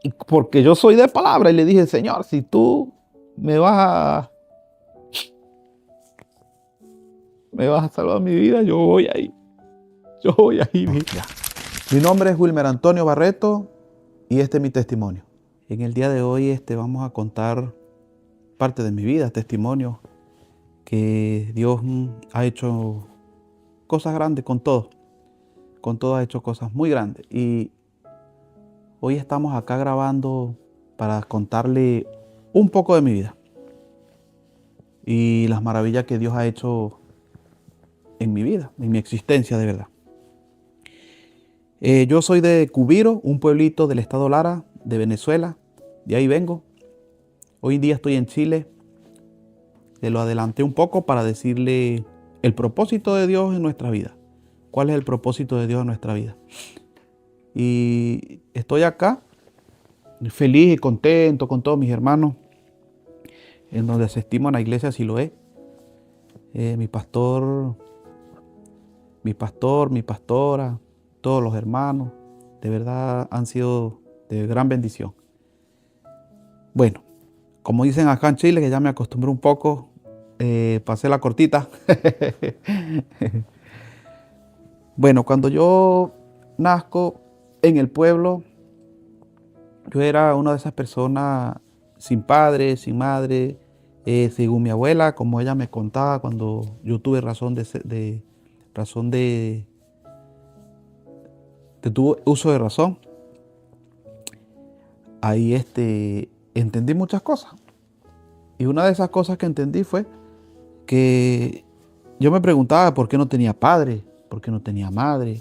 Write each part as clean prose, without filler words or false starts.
Y porque yo soy de palabra y le dije, Señor, si tú me vas a, me vas a salvar mi vida, yo voy ahí. Yo voy ahí. Ya. Mi nombre es Wilmer Antonio Barreto y este es mi testimonio. En el día de hoy vamos a contar parte de mi vida, testimonio, que Dios ha hecho cosas grandes con todo. Con todo ha hecho cosas muy grandes. Y hoy estamos acá grabando para contarle un poco de mi vida y las maravillas que Dios ha hecho en mi vida, en mi existencia de verdad. Yo soy de Cubiro, un pueblito del estado Lara, de Venezuela. De ahí vengo. Hoy en día estoy en Chile. Se lo adelanté un poco para decirle el propósito de Dios en nuestra vida. ¿Cuál es el propósito de Dios en nuestra vida? Y estoy acá, feliz y contento con todos mis hermanos, en donde se estima en la iglesia Siloé. Mi pastor, mi pastora, todos los hermanos, de verdad han sido de gran bendición. Bueno, como dicen acá en Chile, que ya me acostumbré un poco, pasé la cortita. Bueno, cuando yo nazco en el pueblo, yo era una de esas personas sin padre, sin madre, según mi abuela, como ella me contaba cuando yo tuve tuve uso de razón. Ahí entendí muchas cosas. Y una de esas cosas que entendí fue que yo me preguntaba por qué no tenía padre, por qué no tenía madre.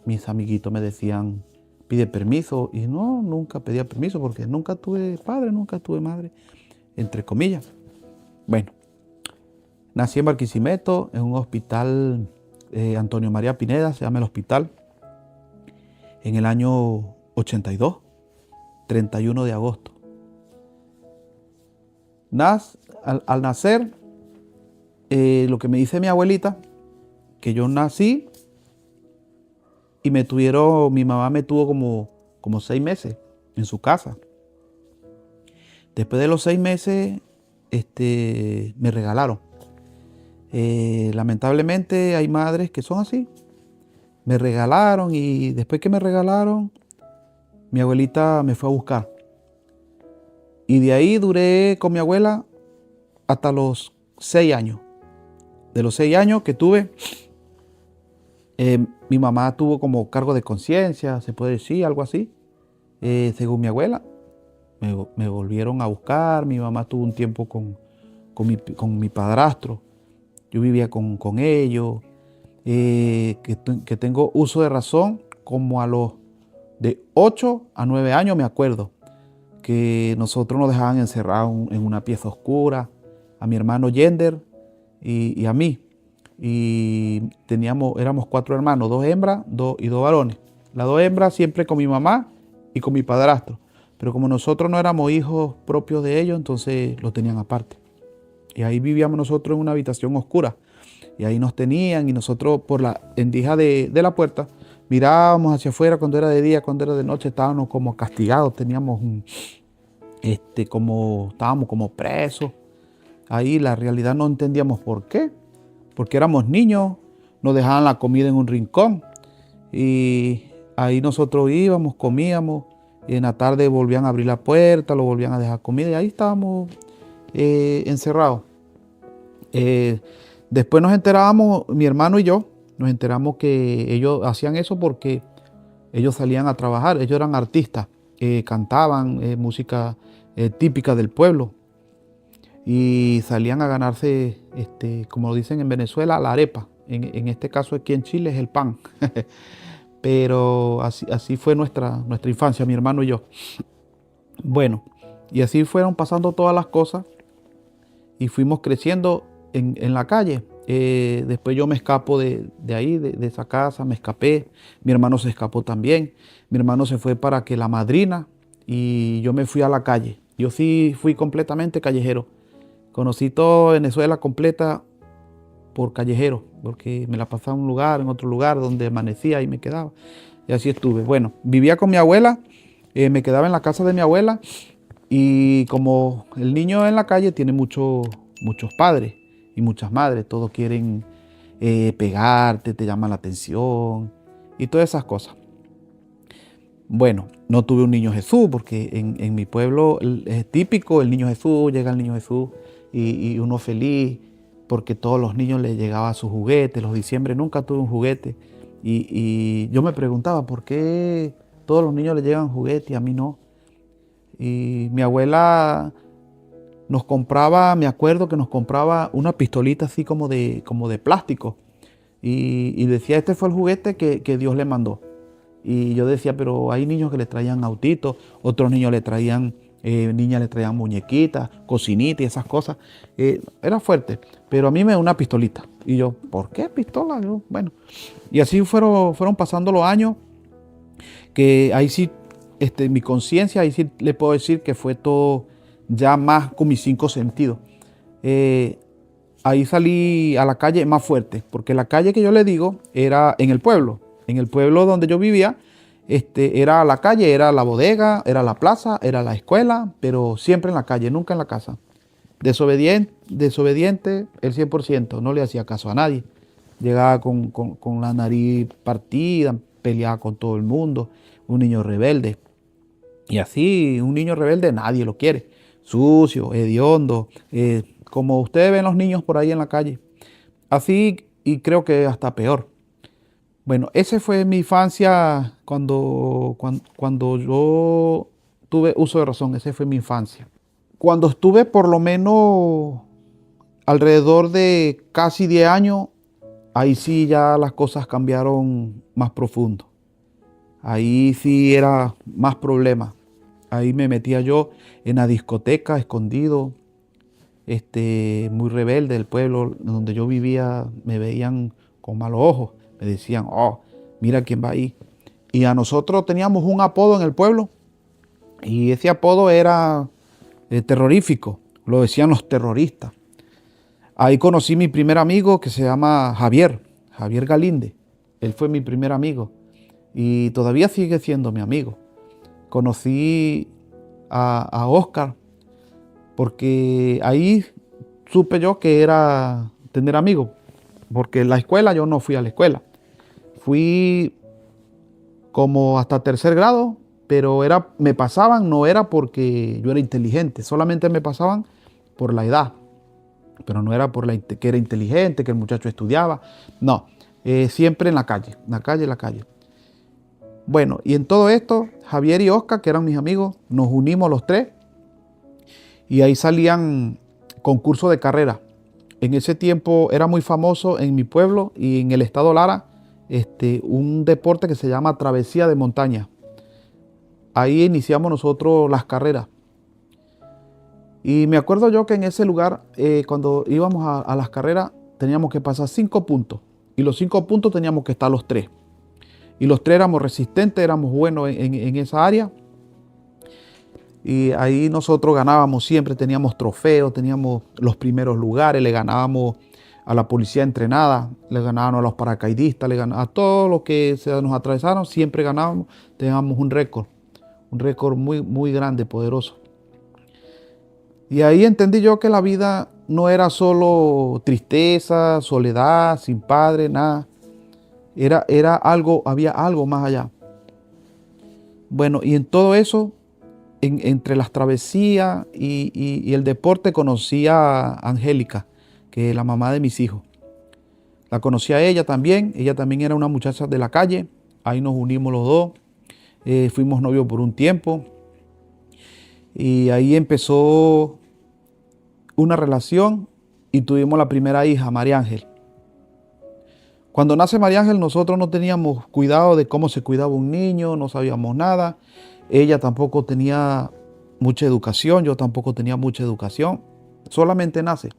Mis amiguitos me decían, pide permiso. Y no, nunca pedía permiso porque nunca tuve padre, nunca tuve madre, entre comillas. Bueno, nací en Barquisimeto, en un hospital, Antonio María Pineda, se llama el hospital, en el año 82, 31 de agosto. Al nacer, lo que me dice mi abuelita, que yo nací y mi mamá me tuvo como 6 meses en su casa. Después de los 6 meses, me regalaron. Lamentablemente hay madres que son así. Me regalaron y después que me regalaron, mi abuelita me fue a buscar. Y de ahí duré con mi abuela hasta los 6 años. De los 6 años que tuve, mi mamá tuvo como cargo de conciencia, se puede decir, algo así. Según mi abuela, me volvieron a buscar. Mi mamá tuvo un tiempo con mi padrastro. Yo vivía con ellos. Que tengo uso de razón como a los de 8 a 9 años, me acuerdo, que nosotros nos dejaban encerrados en una pieza oscura, a mi hermano Yender y a mí. Y éramos 4 hermanos, 2 hembras y 2 varones. Las 2 hembras siempre con mi mamá y con mi padrastro. Pero como nosotros no éramos hijos propios de ellos, entonces lo tenían aparte. Y ahí vivíamos nosotros en una habitación oscura. Y ahí nos tenían y nosotros por la endija de la puerta mirábamos hacia afuera cuando era de día, cuando era de noche, estábamos como castigados, estábamos como presos. Ahí la realidad no entendíamos por qué, porque éramos niños, nos dejaban la comida en un rincón y ahí nosotros íbamos, comíamos y en la tarde volvían a abrir la puerta, lo volvían a dejar comida y ahí estábamos encerrados. Después nos enterábamos, mi hermano y yo, nos enteramos que ellos hacían eso porque ellos salían a trabajar, ellos eran artistas, cantaban música típica del pueblo y salían a ganarse, como dicen en Venezuela, la arepa. En este caso aquí en Chile es el pan. Pero así fue nuestra infancia, mi hermano y yo. Bueno, y así fueron pasando todas las cosas y fuimos creciendo en la calle. Después yo me escapo de ahí, de esa casa, me escapé. Mi hermano se escapó también. Mi hermano se fue para que la madrina y yo me fui a la calle. Yo sí fui completamente callejero. Conocí toda Venezuela completa por callejero, porque me la pasaba en un lugar, en otro lugar, donde amanecía y me quedaba. Y así estuve. Bueno, vivía con mi abuela Me quedaba en la casa de mi abuela y como el niño en la calle tiene muchos padres y muchas madres, todos quieren pegarte, te llaman la atención y todas esas cosas. Bueno, no tuve un niño Jesús porque en mi pueblo es típico el niño Jesús, llega el niño Jesús y uno feliz porque todos los niños les llegaba su juguete. Los diciembre nunca tuve un juguete y yo me preguntaba por qué todos los niños les llegan juguete y a mí no. Y mi abuela nos compraba, me acuerdo que nos compraba una pistolita así como de plástico y decía, este fue el juguete que Dios le mandó. Y yo decía, pero hay niños que le traían autitos, otros niños le traían, niñas le traían muñequitas, cocinitas y esas cosas. Era fuerte, pero a mí me dio una pistolita. Y yo, ¿por qué pistola? Yo, bueno, y así fueron pasando los años, que ahí sí, mi conciencia, ahí sí le puedo decir que fue todo ya más con mis 5 sentidos. Ahí salí a la calle más fuerte, porque la calle que yo le digo era en el pueblo. En el pueblo donde yo vivía, era la calle, era la bodega, era la plaza, era la escuela, pero siempre en la calle, nunca en la casa. Desobediente el 100%, no le hacía caso a nadie. Llegaba con la nariz partida, peleaba con todo el mundo, un niño rebelde. Y así, un niño rebelde nadie lo quiere. Sucio, hediondo, como ustedes ven los niños por ahí en la calle. Así, y creo que hasta peor. Bueno, esa fue mi infancia cuando yo tuve uso de razón, esa fue mi infancia. Cuando estuve por lo menos alrededor de casi 10 años, ahí sí ya las cosas cambiaron más profundo. Ahí sí era más problema. Ahí me metía yo en la discoteca, escondido, muy rebelde del pueblo donde yo vivía, me veían con malos ojos. Me decían, oh, mira quién va ahí. Y a nosotros teníamos un apodo en el pueblo y ese apodo era terrorífico, lo decían los terroristas. Ahí conocí mi primer amigo que se llama Javier Galinde. Él fue mi primer amigo y todavía sigue siendo mi amigo. Conocí a Oscar porque ahí supe yo que era tener amigos, porque en la escuela yo no fui a la escuela. Fui como hasta 3er grado, pero me pasaban, no era porque yo era inteligente, solamente me pasaban por la edad, pero no era por que era inteligente, que el muchacho estudiaba, no, siempre en la calle, la calle. Bueno, y en todo esto, Javier y Oscar, que eran mis amigos, nos unimos los 3 y ahí salían concursos de carrera. En ese tiempo era muy famoso en mi pueblo y en el estado Lara, un deporte que se llama travesía de montaña. Ahí iniciamos nosotros las carreras. Y me acuerdo yo que en ese lugar, cuando íbamos a las carreras, teníamos que pasar 5 puntos. Y los 5 puntos teníamos que estar los 3. Y los 3 éramos resistentes, éramos buenos en esa área. Y ahí nosotros ganábamos siempre, teníamos trofeos, teníamos los primeros lugares, le ganábamos a la policía entrenada, le ganábamos a los paracaidistas, le ganábamos a todos los que se nos atravesaron, siempre ganábamos, teníamos un récord muy, muy grande, poderoso. Y ahí entendí yo que la vida no era solo tristeza, soledad, sin padre, nada. Era algo, había algo más allá. Bueno, y en todo eso, entre las travesías y el deporte, conocí a Angélica, que es la mamá de mis hijos. La conocí a ella también era una muchacha de la calle, ahí nos unimos los dos, fuimos novios por un tiempo y ahí empezó una relación y tuvimos la primera hija, María Ángel. Cuando nace María Ángel nosotros no teníamos cuidado de cómo se cuidaba un niño, no sabíamos nada. Ella tampoco tenía mucha educación, yo tampoco tenía mucha educación. Solamente nace.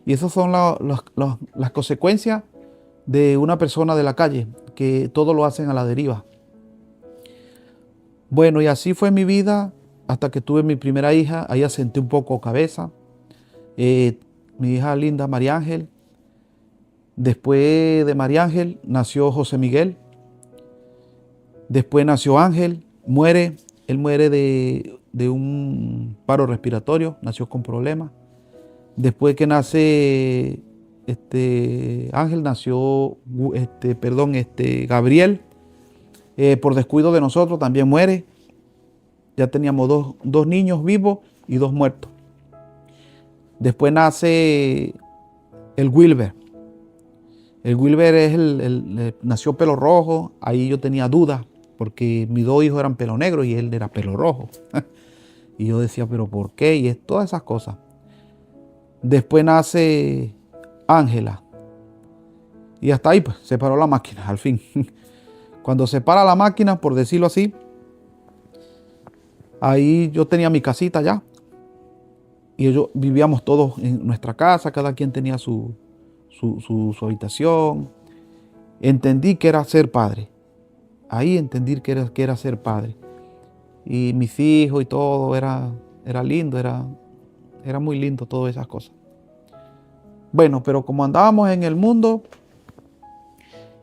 Y esas son las consecuencias de una persona de la calle, que todo lo hacen a la deriva. Bueno, y así fue mi vida hasta que tuve mi primera hija. Ahí asenté un poco cabeza. Mi hija linda, María Ángel. Después de María Ángel nació José Miguel. Después nació Ángel, muere Él muere de un paro respiratorio, nació con problemas. Después que nace Ángel, nació, Gabriel, por descuido de nosotros también muere. Ya teníamos dos niños vivos y 2 muertos. Después nace el Wilber. El Wilber nació pelo rojo. Ahí yo tenía dudas porque mis 2 hijos eran pelo negro y él era pelo rojo. Y yo decía, ¿pero por qué? Y todas esas cosas. Después nace Ángela. Y hasta ahí pues, se paró la máquina, al fin. Cuando se para la máquina, por decirlo así, ahí yo tenía mi casita ya. Y ellos vivíamos todos en nuestra casa, cada quien tenía su habitación. Entendí que era ser padre. Ahí entendí que era ser padre. Y mis hijos y todo, era lindo, era muy lindo todas esas cosas. Bueno, pero como andábamos en el mundo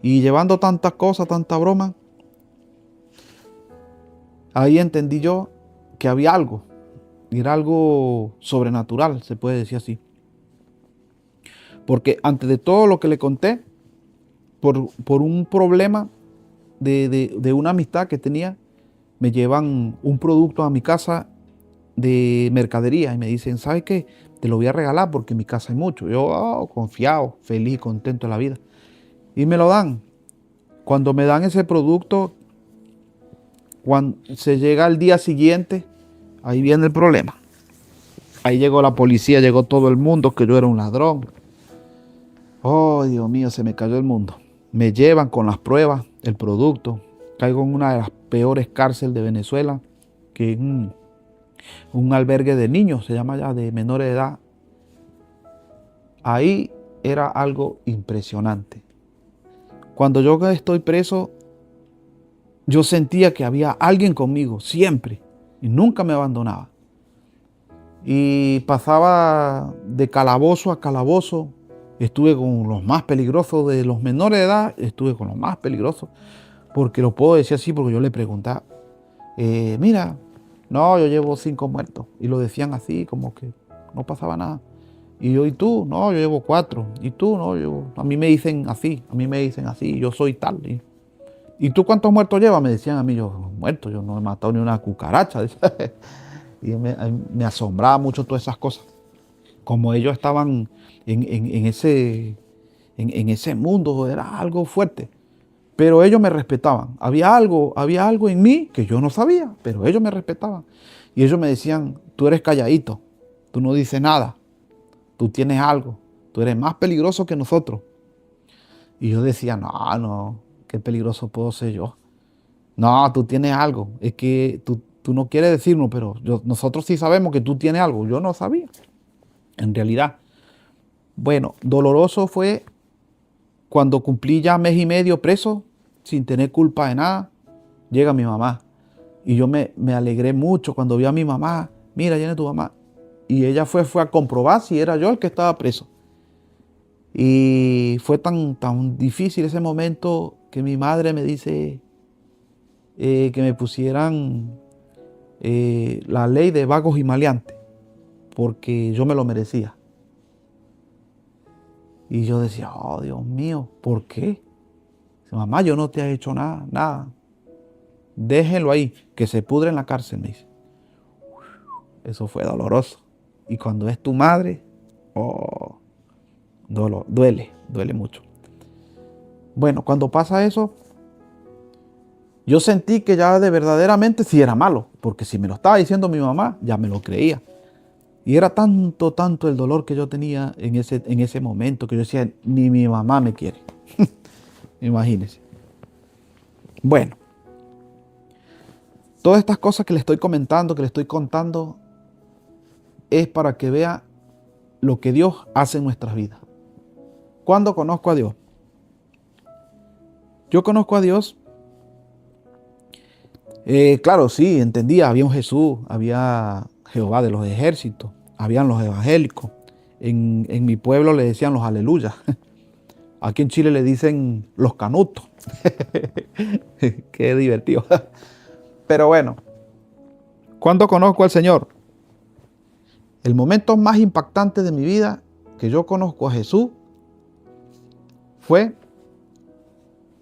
y llevando tantas cosas, tanta broma, ahí entendí yo que había algo. Y era algo sobrenatural, se puede decir así. Porque antes de todo lo que le conté, por un problema de una amistad que tenía, me llevan un producto a mi casa de mercadería y me dicen, ¿sabes qué? Te lo voy a regalar porque en mi casa hay mucho. Yo, confiado, feliz, contento de la vida. Y me lo dan. Cuando me dan ese producto, cuando se llega al día siguiente, ahí viene el problema. Ahí llegó la policía, llegó todo el mundo, que yo era un ladrón. Oh, Dios mío, se me cayó el mundo. Me llevan con las pruebas, el producto. Caigo en una de las peores cárceles de Venezuela, que es un albergue de niños, se llama ya, de menores de edad. Ahí era algo impresionante. Cuando yo estoy preso, yo sentía que había alguien conmigo, siempre, y nunca me abandonaba. Y pasaba de calabozo a calabozo. Estuve con los más peligrosos de los menores de edad, estuve con los más peligrosos, porque lo puedo decir así, porque yo le preguntaba, mira, no, yo llevo 5 muertos, y lo decían así, como que no pasaba nada. Y yo, ¿y tú? No, yo llevo 4, y tú, no, a mí me dicen así, yo soy tal. ¿Y tú cuántos muertos llevas? Me decían a mí, yo, muertos, yo no he matado ni una cucaracha. Y me asombraba mucho todas esas cosas. Como ellos estaban en ese mundo, era algo fuerte. Pero ellos me respetaban. Había algo en mí que yo no sabía, pero ellos me respetaban. Y ellos me decían, tú eres calladito, tú no dices nada, tú tienes algo, tú eres más peligroso que nosotros. Y yo decía, no, qué peligroso puedo ser yo. No, tú tienes algo, es que tú no quieres decirnos, pero nosotros sí sabemos que tú tienes algo. Yo no sabía, en realidad. Bueno, doloroso fue cuando cumplí ya 1 mes y medio preso, sin tener culpa de nada. Llega mi mamá y yo me alegré mucho cuando vi a mi mamá. Mira, viene tu mamá. Y ella fue a comprobar si era yo el que estaba preso. Y fue tan difícil ese momento que mi madre me dice que me pusieran la ley de vagos y maleantes, porque yo me lo merecía. Y yo decía, oh Dios mío, ¿por qué? Dice, mamá, yo no te he hecho nada. Déjenlo ahí, que se pudre en la cárcel, me dice. Eso fue doloroso. Y cuando es tu madre, oh, duele mucho. Bueno, cuando pasa eso, yo sentí que ya de verdaderamente sí era malo, porque si me lo estaba diciendo mi mamá, ya me lo creía. Y era tanto el dolor que yo tenía en ese momento, que yo decía, ni mi mamá me quiere. Imagínense. Bueno, todas estas cosas que le estoy comentando, que le estoy contando, es para que vea lo que Dios hace en nuestras vidas. ¿Cuándo conozco a Dios? Yo conozco a Dios. Claro, sí, entendía, había un Jesús, había Jehová de los ejércitos, habían los evangélicos. En mi pueblo le decían los aleluyas. Aquí en Chile le dicen los canutos. Qué divertido. Pero bueno, ¿Cuándo conozco al Señor? El momento más impactante de mi vida que yo conozco a Jesús fue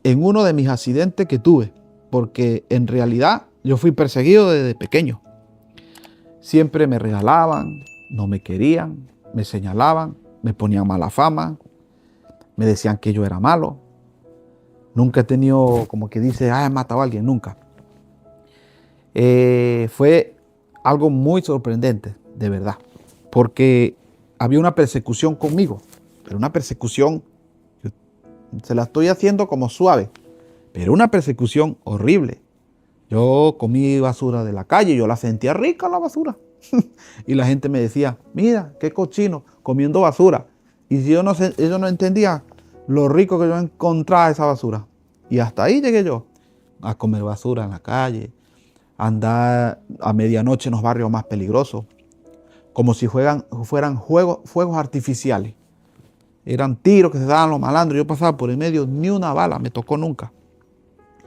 en uno de mis accidentes que tuve, porque en realidad yo fui perseguido desde pequeño. Siempre me regalaban, no me querían, me señalaban, me ponían mala fama, me decían que yo era malo. Nunca he tenido, como que dice, he matado a alguien, nunca. Fue algo muy sorprendente, de verdad, porque había una persecución conmigo, pero una persecución, se la estoy haciendo como suave, pero una persecución horrible. Yo comí basura de la calle, yo la sentía rica la basura. Y la gente me decía, mira, qué cochino, comiendo basura. Y si yo no entendía lo rico que yo encontraba esa basura. Y hasta ahí llegué yo, a comer basura en la calle, a andar a medianoche en los barrios más peligrosos, como si fueran fuegos artificiales. Eran tiros que se daban los malandros. Yo pasaba por el medio, ni una bala me tocó nunca.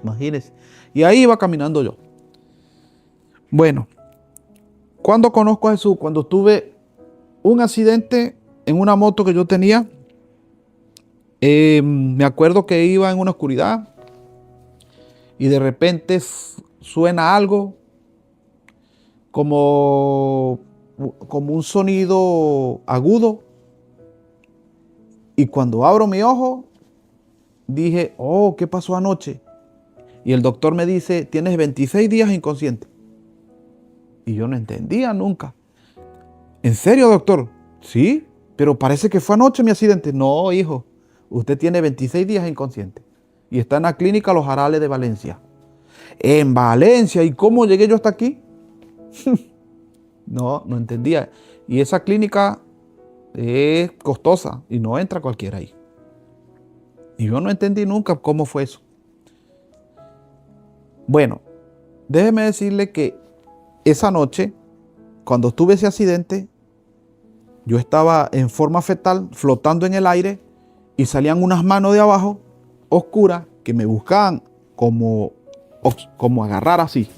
Imagínense. Y ahí iba caminando yo. Bueno, ¿cuándo conozco a Jesús? Cuando tuve un accidente en una moto que yo tenía. Me acuerdo que iba en una oscuridad y de repente suena algo como un sonido agudo. Y cuando abro mi ojo, dije, oh, ¿qué pasó anoche? Y el doctor me dice, tienes 26 días inconsciente. Y yo no entendía nunca. ¿En serio, doctor? Sí, pero parece que fue anoche mi accidente. No, hijo, usted tiene 26 días inconsciente. Y está en la clínica Los Jarales de Valencia. En Valencia, ¿y cómo llegué yo hasta aquí? No entendía. Y esa clínica es costosa y no entra cualquiera ahí. Y yo no entendí nunca cómo fue eso. Bueno, déjeme decirle que esa noche, cuando tuve ese accidente, yo estaba en forma fetal, flotando en el aire, y salían unas manos de abajo, oscuras, que me buscaban como agarrar así.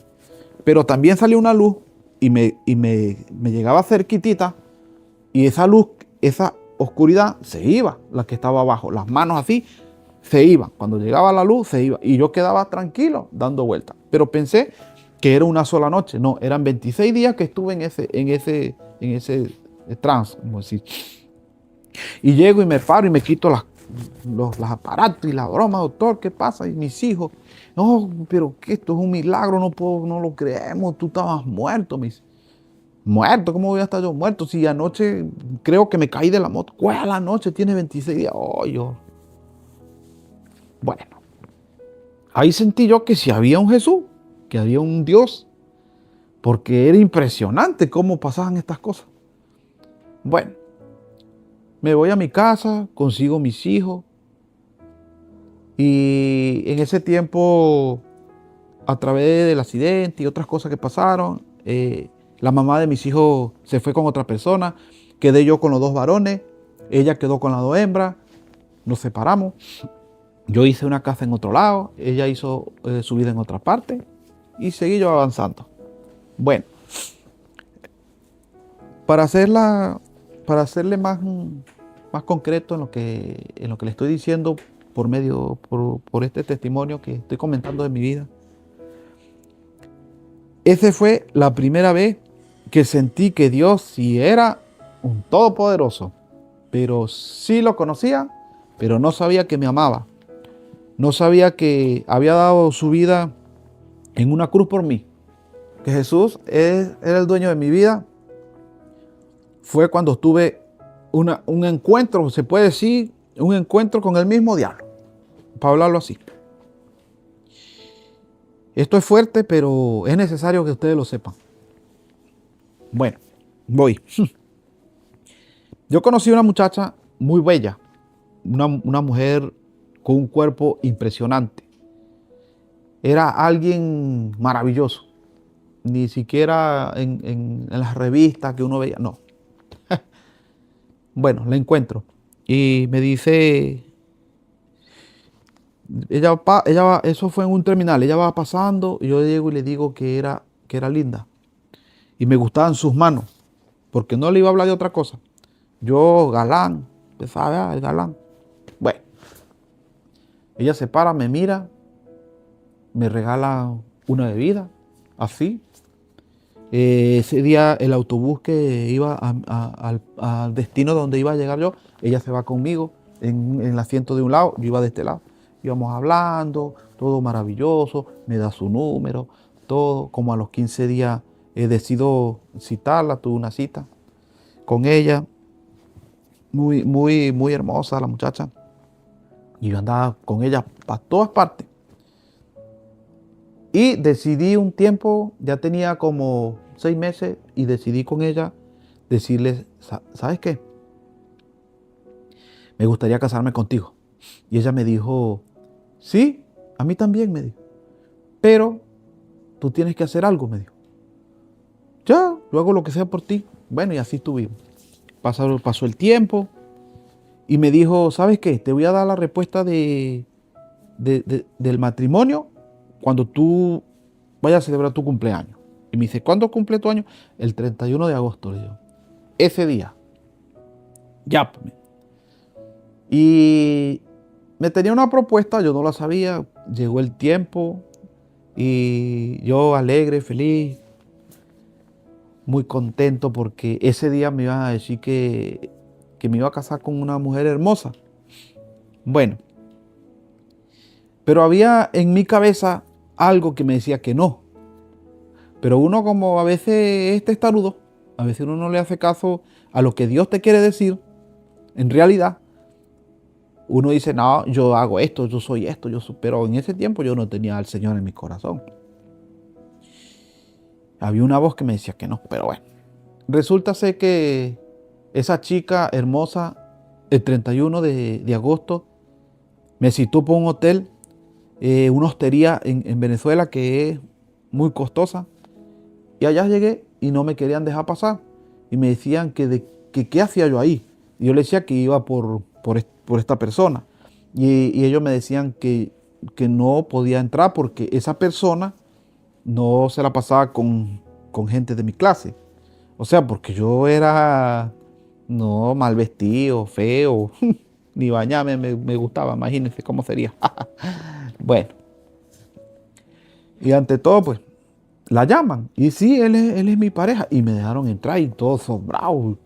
Pero también salía una luz y me llegaba cerquitita, y esa luz, esa oscuridad se iba, la que estaba abajo, las manos así, se iban. Cuando llegaba la luz, se iba. Y yo quedaba tranquilo, dando vueltas. Pero pensé que era una sola noche. No, eran 26 días que estuve en ese trance, como decir. Y llego y me paro y me quito los aparatos y la broma, doctor, ¿qué pasa? Y mis hijos, no, pero que esto es un milagro, no lo creemos, tú estabas muerto, me dice. Muerto, ¿cómo voy a estar yo muerto? Si anoche creo que me caí de la moto. ¿Cuál a la noche? Tiene 26 días. Oh, yo. Bueno, ahí sentí yo que si había un Jesús, que había un Dios, porque era impresionante cómo pasaban estas cosas. Bueno, me voy a mi casa, consigo mis hijos, y en ese tiempo, a través del accidente y otras cosas que pasaron, la mamá de mis hijos se fue con otra persona, quedé yo con los dos varones, ella quedó con las dos hembras, nos separamos. Yo hice una casa en otro lado, ella hizo su vida en otra parte y seguí yo avanzando. Bueno, para hacerle más concreto en lo que le estoy diciendo por este testimonio que estoy comentando de mi vida, esa fue la primera vez que sentí que Dios sí era un todopoderoso, pero sí lo conocía, pero no sabía que me amaba. No sabía que había dado su vida en una cruz por mí. Que Jesús era el dueño de mi vida. Fue cuando tuve un encuentro, se puede decir, un encuentro con el mismo diablo, para hablarlo así. Esto es fuerte, pero es necesario que ustedes lo sepan. Bueno, voy. Yo conocí a una muchacha muy bella, una mujer con un cuerpo impresionante. Era alguien maravilloso. Ni siquiera en las revistas que uno veía, no. Bueno, la encuentro y me dice, eso fue en un terminal, ella va pasando y yo llego y le digo que era linda. y me gustaban sus manos, porque no le iba a hablar de otra cosa. Yo, galán, empezaba, el galán. Bueno, ella se para, me mira, me regala una bebida, así. Ese día el autobús que iba al destino donde iba a llegar yo, ella se va conmigo en el asiento de un lado, yo iba de este lado. Íbamos hablando, todo maravilloso, me da su número, todo. Como a los 15 días decido citarla, tuve una cita con ella, muy, muy, muy hermosa la muchacha. Y yo andaba con ella para todas partes. Y decidí un tiempo, ya tenía como 6 meses, y decidí con ella decirle, ¿sabes qué? Me gustaría casarme contigo. Y ella me dijo, sí, a mí también, me dijo. Pero tú tienes que hacer algo, me dijo. Ya, yo hago lo que sea por ti. Bueno, y así estuvimos. Pasó el tiempo y me dijo, ¿sabes qué? Te voy a dar la respuesta del matrimonio cuando tú vayas a celebrar tu cumpleaños. Y me dice, ¿cuándo cumple tu año? El 31 de agosto, le digo. Ese día. Ya. Y me tenía una propuesta, yo no la sabía. Llegó el tiempo y yo alegre, feliz, muy contento porque ese día me iban a decir que me iba a casar con una mujer hermosa. Bueno, pero había en mi cabeza algo que me decía que no. Pero uno, como a veces es testarudo, a veces uno no le hace caso a lo que Dios te quiere decir. En realidad, uno dice, no, yo hago esto, yo soy esto, pero en ese tiempo yo no tenía al Señor en mi corazón. Había una voz que me decía que no, pero bueno. Resulta ser que esa chica hermosa, el 31 de agosto, me citó por un hotel, una hostería en Venezuela que es muy costosa. Y allá llegué y no me querían dejar pasar. Y me decían que qué hacía yo ahí. Y yo le decía que iba por esta persona. Y ellos me decían que no podía entrar porque esa persona no se la pasaba con gente de mi clase. O sea, porque yo era no mal vestido, feo, ni bañarme me gustaba, imagínense cómo sería. Bueno, y ante todo, pues, la llaman. Y sí, él es mi pareja. Y me dejaron entrar y todo asombrado.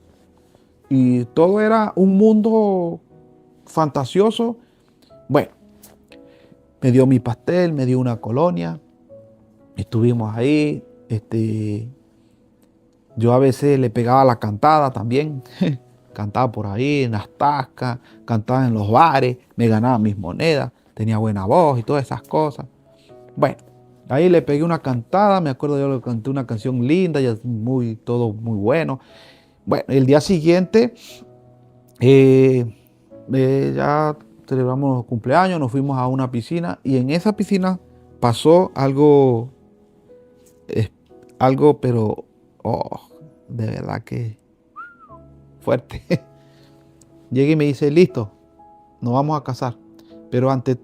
Y todo era un mundo fantasioso. Bueno, me dio mi pastel, me dio una colonia. Estuvimos ahí. Yo a veces le pegaba la cantada también. Cantaba por ahí en las tascas, cantaba en los bares, me ganaba mis monedas, tenía buena voz y todas esas cosas. Bueno, ahí le pegué una cantada, me acuerdo yo le canté una canción linda, ya todo muy bueno. Bueno, el día siguiente ya celebramos los cumpleaños, nos fuimos a una piscina y en esa piscina pasó algo pero de verdad que fuerte. Llega y me dice, listo, nos vamos a casar, pero antes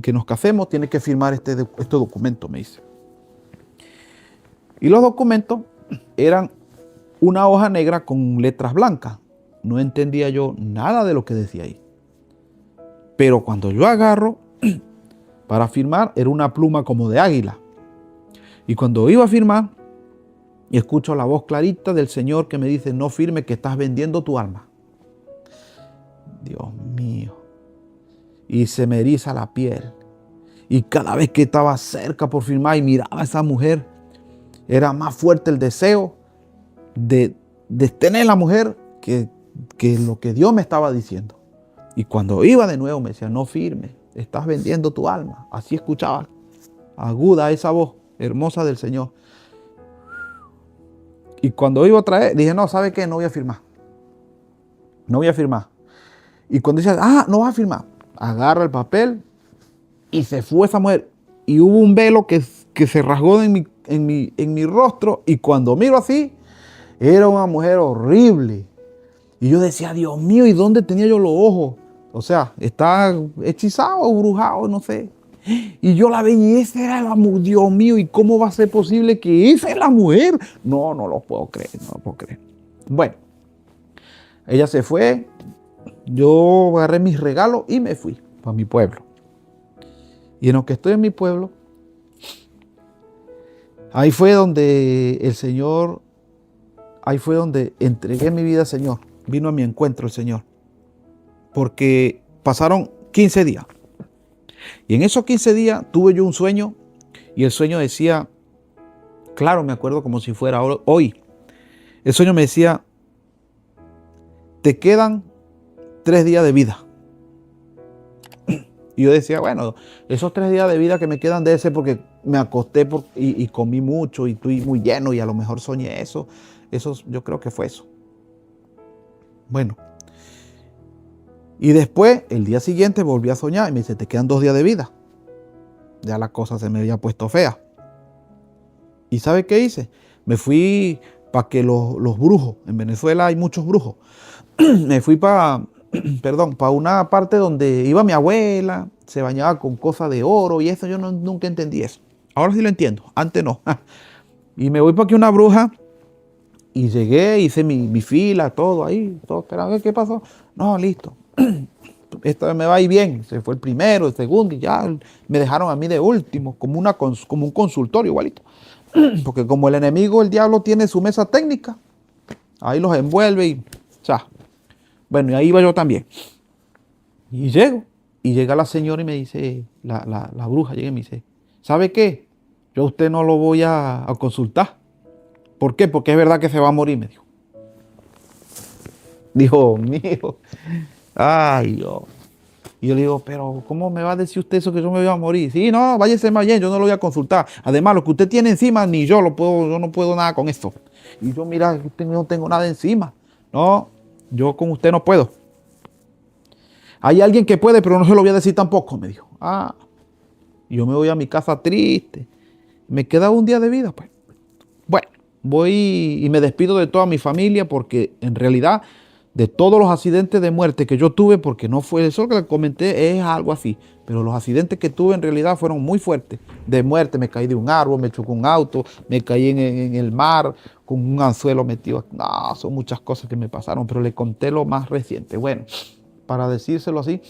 que nos casemos tienes que firmar este documento, me dice. Y los documentos eran una hoja negra con letras blancas. No entendía yo nada de lo que decía ahí. Pero cuando yo agarro para firmar, era una pluma como de águila. Y cuando iba a firmar, escucho la voz clarita del Señor que me dice, no firme, que estás vendiendo tu alma. Dios mío. Y se me eriza la piel. Y cada vez que estaba cerca por firmar y miraba a esa mujer, era más fuerte el deseo de tener a la mujer que lo que Dios me estaba diciendo. Y cuando iba de nuevo me decía, no firme, estás vendiendo tu alma. Así escuchaba aguda esa voz hermosa del Señor. Y cuando iba otra vez, dije, no, ¿sabe qué? No voy a firmar. No voy a firmar. Y cuando dice, no vas a firmar, agarra el papel y se fue esa mujer. Y hubo un velo que se rasgó en mi rostro. Y cuando miro así, era una mujer horrible. Y yo decía, Dios mío, ¿y dónde tenía yo los ojos? O sea, está hechizado o brujado, no sé. Y yo la veía y esa era la mujer. Dios mío, ¿y cómo va a ser posible que esa es la mujer? No, no lo puedo creer, no lo puedo creer. Bueno, ella se fue, yo agarré mis regalos y me fui para mi pueblo. Y en lo que estoy en mi pueblo, ahí fue donde el Señor, ahí fue donde entregué mi vida al Señor. Vino a mi encuentro el Señor. Porque pasaron 15 días. Y en esos 15 días tuve yo un sueño. Y el sueño decía, claro, me acuerdo como si fuera hoy. El sueño me decía, te quedan 3 días de vida. Y yo decía, bueno, esos 3 días de vida que me quedan de ese porque me acosté y comí mucho y estoy muy lleno y a lo mejor soñé eso. Eso yo creo que fue eso. Bueno. Y después, el día siguiente, volví a soñar y me dice, te quedan 2 días de vida. Ya la cosa se me había puesto fea. ¿Y sabe qué hice? Me fui para que los brujos, en Venezuela hay muchos brujos, me fui para una parte donde iba mi abuela, se bañaba con cosas de oro y eso yo nunca entendí eso. Ahora sí lo entiendo, antes no. Y me voy para que una bruja y llegué, hice mi fila, todo ahí, todo esperando. ¿Qué pasó? No, listo. Esta vez me va a ir bien. Se fue el primero, el segundo y ya me dejaron a mí de último, como un consultorio igualito. Porque como el enemigo, el diablo, tiene su mesa técnica, ahí los envuelve y ya. Bueno, y ahí iba yo también. Y llego, y llega la señora y me dice, la bruja llega y me dice, ¿sabe qué? Yo a usted no lo voy a consultar. ¿Por qué? Porque es verdad que se va a morir, me dijo. Dios mío. Ay, Dios. Y yo le digo, pero ¿cómo me va a decir usted eso que yo me voy a morir? Sí, no, váyase más bien, yo no lo voy a consultar. Además, lo que usted tiene encima, ni yo no puedo nada con esto. Y yo, mira, usted no tengo nada encima. No, yo con usted no puedo. Hay alguien que puede, pero no se lo voy a decir tampoco, me dijo. Ah, y yo me voy a mi casa triste. Me queda un día de vida, pues. Bueno, voy y me despido de toda mi familia porque en realidad de todos los accidentes de muerte que yo tuve, porque no fue eso que le comenté, es algo así, pero los accidentes que tuve en realidad fueron muy fuertes. De muerte, me caí de un árbol, me chocó un auto, me caí en el mar con un anzuelo metido. No, son muchas cosas que me pasaron, pero le conté lo más reciente. Bueno, para decírselo así,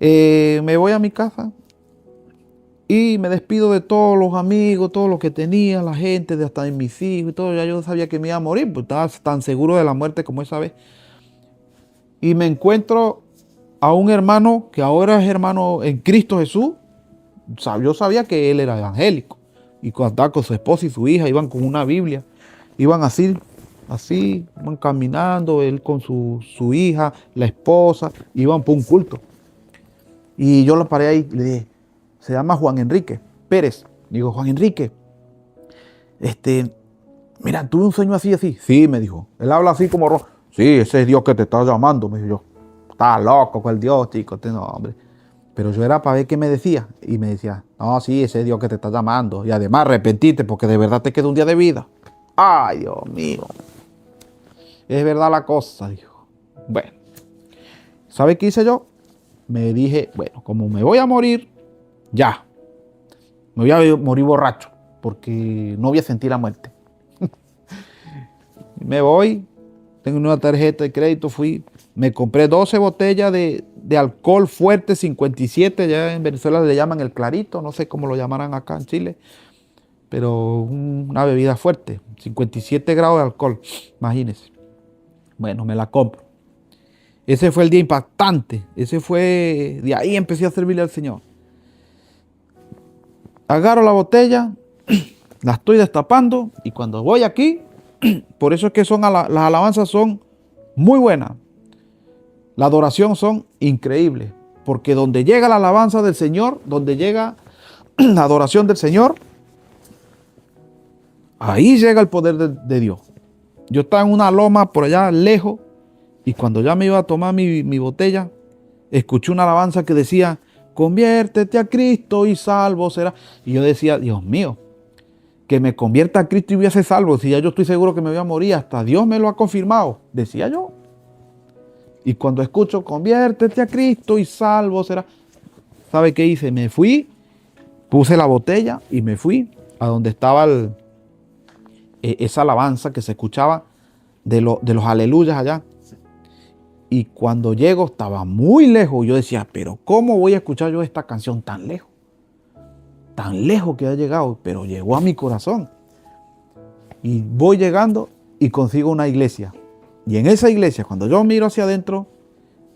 me voy a mi casa y me despido de todos los amigos, todo lo que tenía, la gente, de hasta de mis hijos y todo. Ya yo sabía que me iba a morir, pues estaba tan seguro de la muerte como esa vez. Y me encuentro a un hermano que ahora es hermano en Cristo Jesús. Yo sabía que él era evangélico. Y cuando estaba con su esposa y su hija, iban con una Biblia. Iban así, iban caminando, él con su hija, la esposa, iban por un culto. Y yo lo paré ahí y le dije, se llama Juan Enrique Pérez. Digo, Juan Enrique, mira, tuve un sueño así, así. Sí, me dijo. Él habla así como rojo. Sí, ese es Dios que te está llamando. Me dijo yo, está loco con el Dios, chico. No, hombre. Pero yo era para ver qué me decía. Y me decía, no, sí, ese es Dios que te está llamando. Y además arrepentite porque de verdad te queda un día de vida. Ay, Dios mío. Es verdad la cosa, dijo. Bueno, ¿sabe qué hice yo? Me dije, bueno, como me voy a morir, ya. Me voy a morir borracho porque no voy a sentir la muerte. Me voy, tengo una tarjeta de crédito, me compré 12 botellas de alcohol fuerte, 57, ya en Venezuela le llaman el clarito, no sé cómo lo llamarán acá en Chile, pero una bebida fuerte, 57 grados de alcohol, imagínense. Bueno, me la compro. Ese fue el día impactante, de ahí empecé a servirle al Señor. Agarro la botella, la estoy destapando y cuando voy aquí, por eso es que las alabanzas son muy buenas. La adoración son increíbles. Porque donde llega la alabanza del Señor, donde llega la adoración del Señor, ahí llega el poder de Dios. Yo estaba en una loma por allá lejos y cuando ya me iba a tomar mi botella, escuché una alabanza que decía, conviértete a Cristo y salvo será. Y yo decía, Dios mío, que me convierta a Cristo y voy a ser salvo. Si ya yo estoy seguro que me voy a morir, hasta Dios me lo ha confirmado, decía yo. Y cuando escucho, conviértete a Cristo y salvo será. ¿sabe qué hice? Me fui, puse la botella y me fui a donde estaba esa alabanza que se escuchaba de los aleluyas allá. Y cuando llego estaba muy lejos. Yo decía, pero ¿cómo voy a escuchar yo esta canción tan lejos? Tan lejos que ha llegado, pero llegó a mi corazón. Y voy llegando y consigo una iglesia. Y en esa iglesia, cuando yo miro hacia adentro,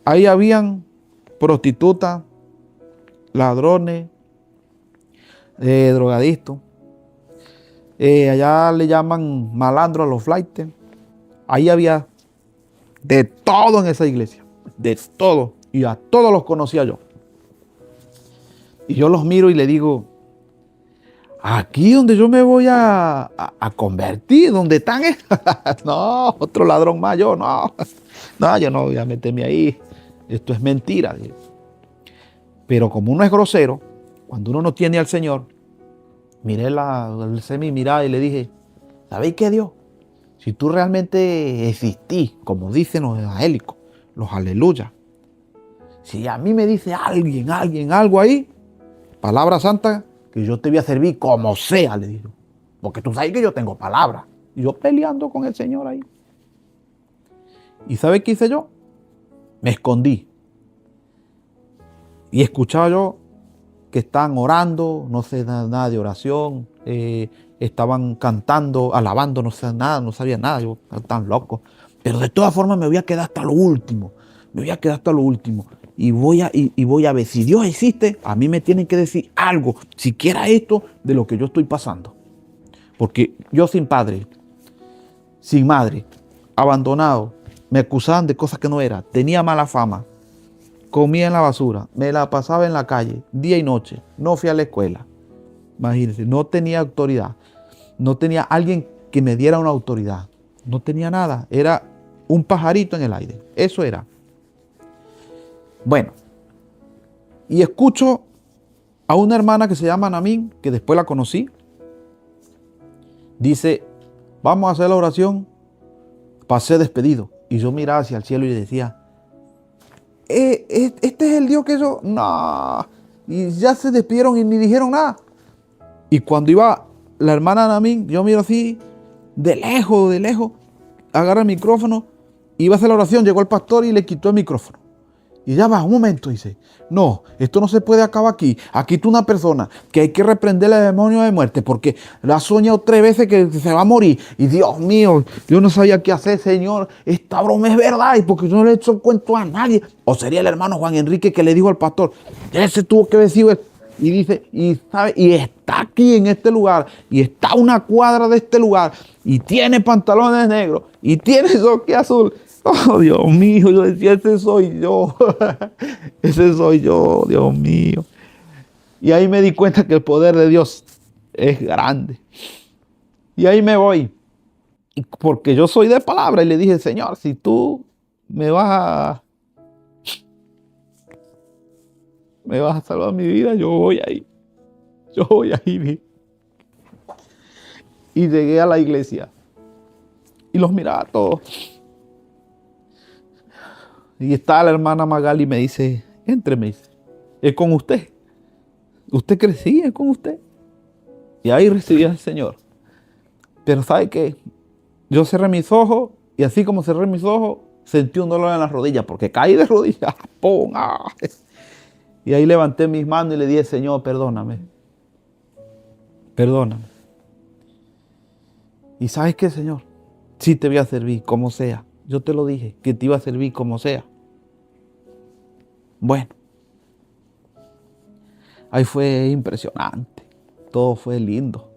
ahí habían prostitutas, ladrones, drogadictos. Allá le llaman malandro a los flaites. Ahí había de todo en esa iglesia, de todo. Y a todos los conocía yo. Y yo los miro y le digo, aquí donde yo me voy a convertir, donde están, no, otro ladrón más, yo no, yo no voy a meterme ahí, esto es mentira. Pero como uno es grosero, cuando uno no tiene al Señor, miré mi mirada y le dije, ¿sabéis qué, Dios? Si tú realmente existís, como dicen los evangélicos, los aleluyas, si a mí me dice alguien, algo ahí, palabra santa, que yo te voy a servir como sea, le digo. Porque tú sabes que yo tengo palabra. Y yo peleando con el Señor ahí. ¿Y sabes qué hice yo? Me escondí. Y escuchaba yo que estaban orando, no sé nada de oración, estaban cantando, alabando, no sé nada, no sabía nada, yo estaba tan loco. Pero de todas formas me voy a quedar hasta lo último. Y voy a ver, si Dios existe, a mí me tienen que decir algo, siquiera esto, de lo que yo estoy pasando. Porque yo sin padre, sin madre, abandonado, me acusaban de cosas que no era, tenía mala fama, comía en la basura, me la pasaba en la calle, día y noche, no fui a la escuela. Imagínense, no tenía autoridad, no tenía alguien que me diera una autoridad, no tenía nada, era un pajarito en el aire, eso era. Bueno, y escucho a una hermana que se llama Namín, que después la conocí, dice, vamos a hacer la oración para ser despedido. Y yo miraba hacia el cielo y decía, este es el Dios que yo, no, y ya se despidieron y ni dijeron nada. Y cuando iba la hermana Namín, yo miro así, de lejos, agarra el micrófono, iba a hacer la oración, llegó el pastor y le quitó el micrófono. Y ya va, un momento, dice, no, esto no se puede acabar aquí. Aquí está una persona que hay que reprenderle al demonio de muerte porque la ha soñado 3 veces que se va a morir. Y Dios mío, yo no sabía qué hacer, Señor. Esta broma es verdad y porque yo no le he hecho cuento a nadie. O sería el hermano Juan Enrique que le dijo al pastor, ese tuvo que decir. Y dice, y sabe, y está aquí en este lugar, y está a una cuadra de este lugar, y tiene pantalones negros, y tiene soque azul. Oh, Dios mío, yo decía, ese soy yo. Ese soy yo, Dios mío. Y ahí me di cuenta que el poder de Dios es grande. Y ahí me voy. Y porque yo soy de palabra. Y le dije, Señor, si tú me vas a salvar mi vida, yo voy ahí. Yo voy ahí. Y llegué a la iglesia. Y los miraba a todos. Y está la hermana Magali y me dice, me dice, es con usted. ¿Usted cree? Sí, es con usted. Y ahí recibí al Señor. Pero ¿sabe qué? Yo cerré mis ojos y así como cerré mis ojos, sentí un dolor en las rodillas porque caí de rodillas. ¡Pum! ¡Ah! Y ahí levanté mis manos y le dije, Señor, perdóname. Perdóname. ¿Y sabes qué, Señor? Sí te voy a servir como sea. Yo te lo dije, que te iba a servir como sea. Bueno, ahí fue impresionante. Todo fue lindo.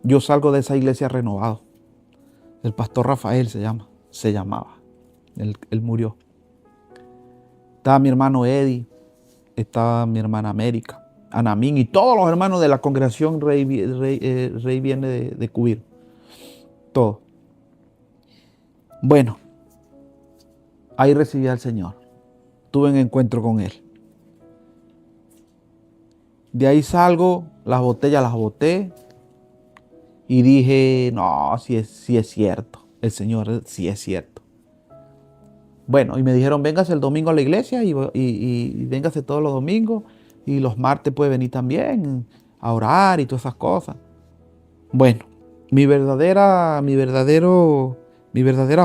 Yo salgo de esa iglesia renovado. El pastor Rafael se llamaba. Él murió. Estaba mi hermano Eddie, estaba mi hermana América, Anamín y todos los hermanos de la congregación Rey viene de Cubiro. Todo. Bueno, ahí recibí al Señor. Tuve un encuentro con Él. De ahí salgo, las botellas las boté y dije, no, sí es cierto. El Señor sí es cierto. Bueno, y me dijeron, véngase el domingo a la iglesia y véngase todos los domingos y los martes puede venir también a orar y todas esas cosas. Bueno, mi verdadera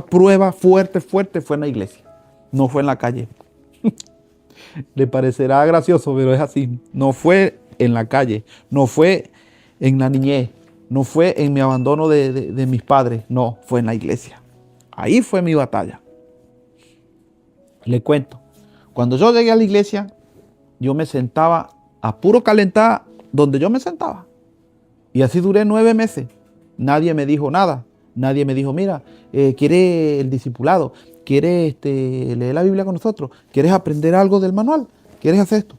prueba fuerte fue en la iglesia, no fue en la calle. Le parecerá gracioso, pero es así. No fue en la calle, no fue en la niñez, no fue en mi abandono de mis padres, no, fue en la iglesia. Ahí fue mi batalla. Le cuento, cuando yo llegué a la iglesia, yo me sentaba a puro calentar donde yo me sentaba. Y así duré 9 meses. Nadie me dijo nada. Nadie me dijo, mira, ¿quieres el discipulado? ¿Quieres leer la Biblia con nosotros? ¿Quieres aprender algo del manual? ¿Quieres hacer esto?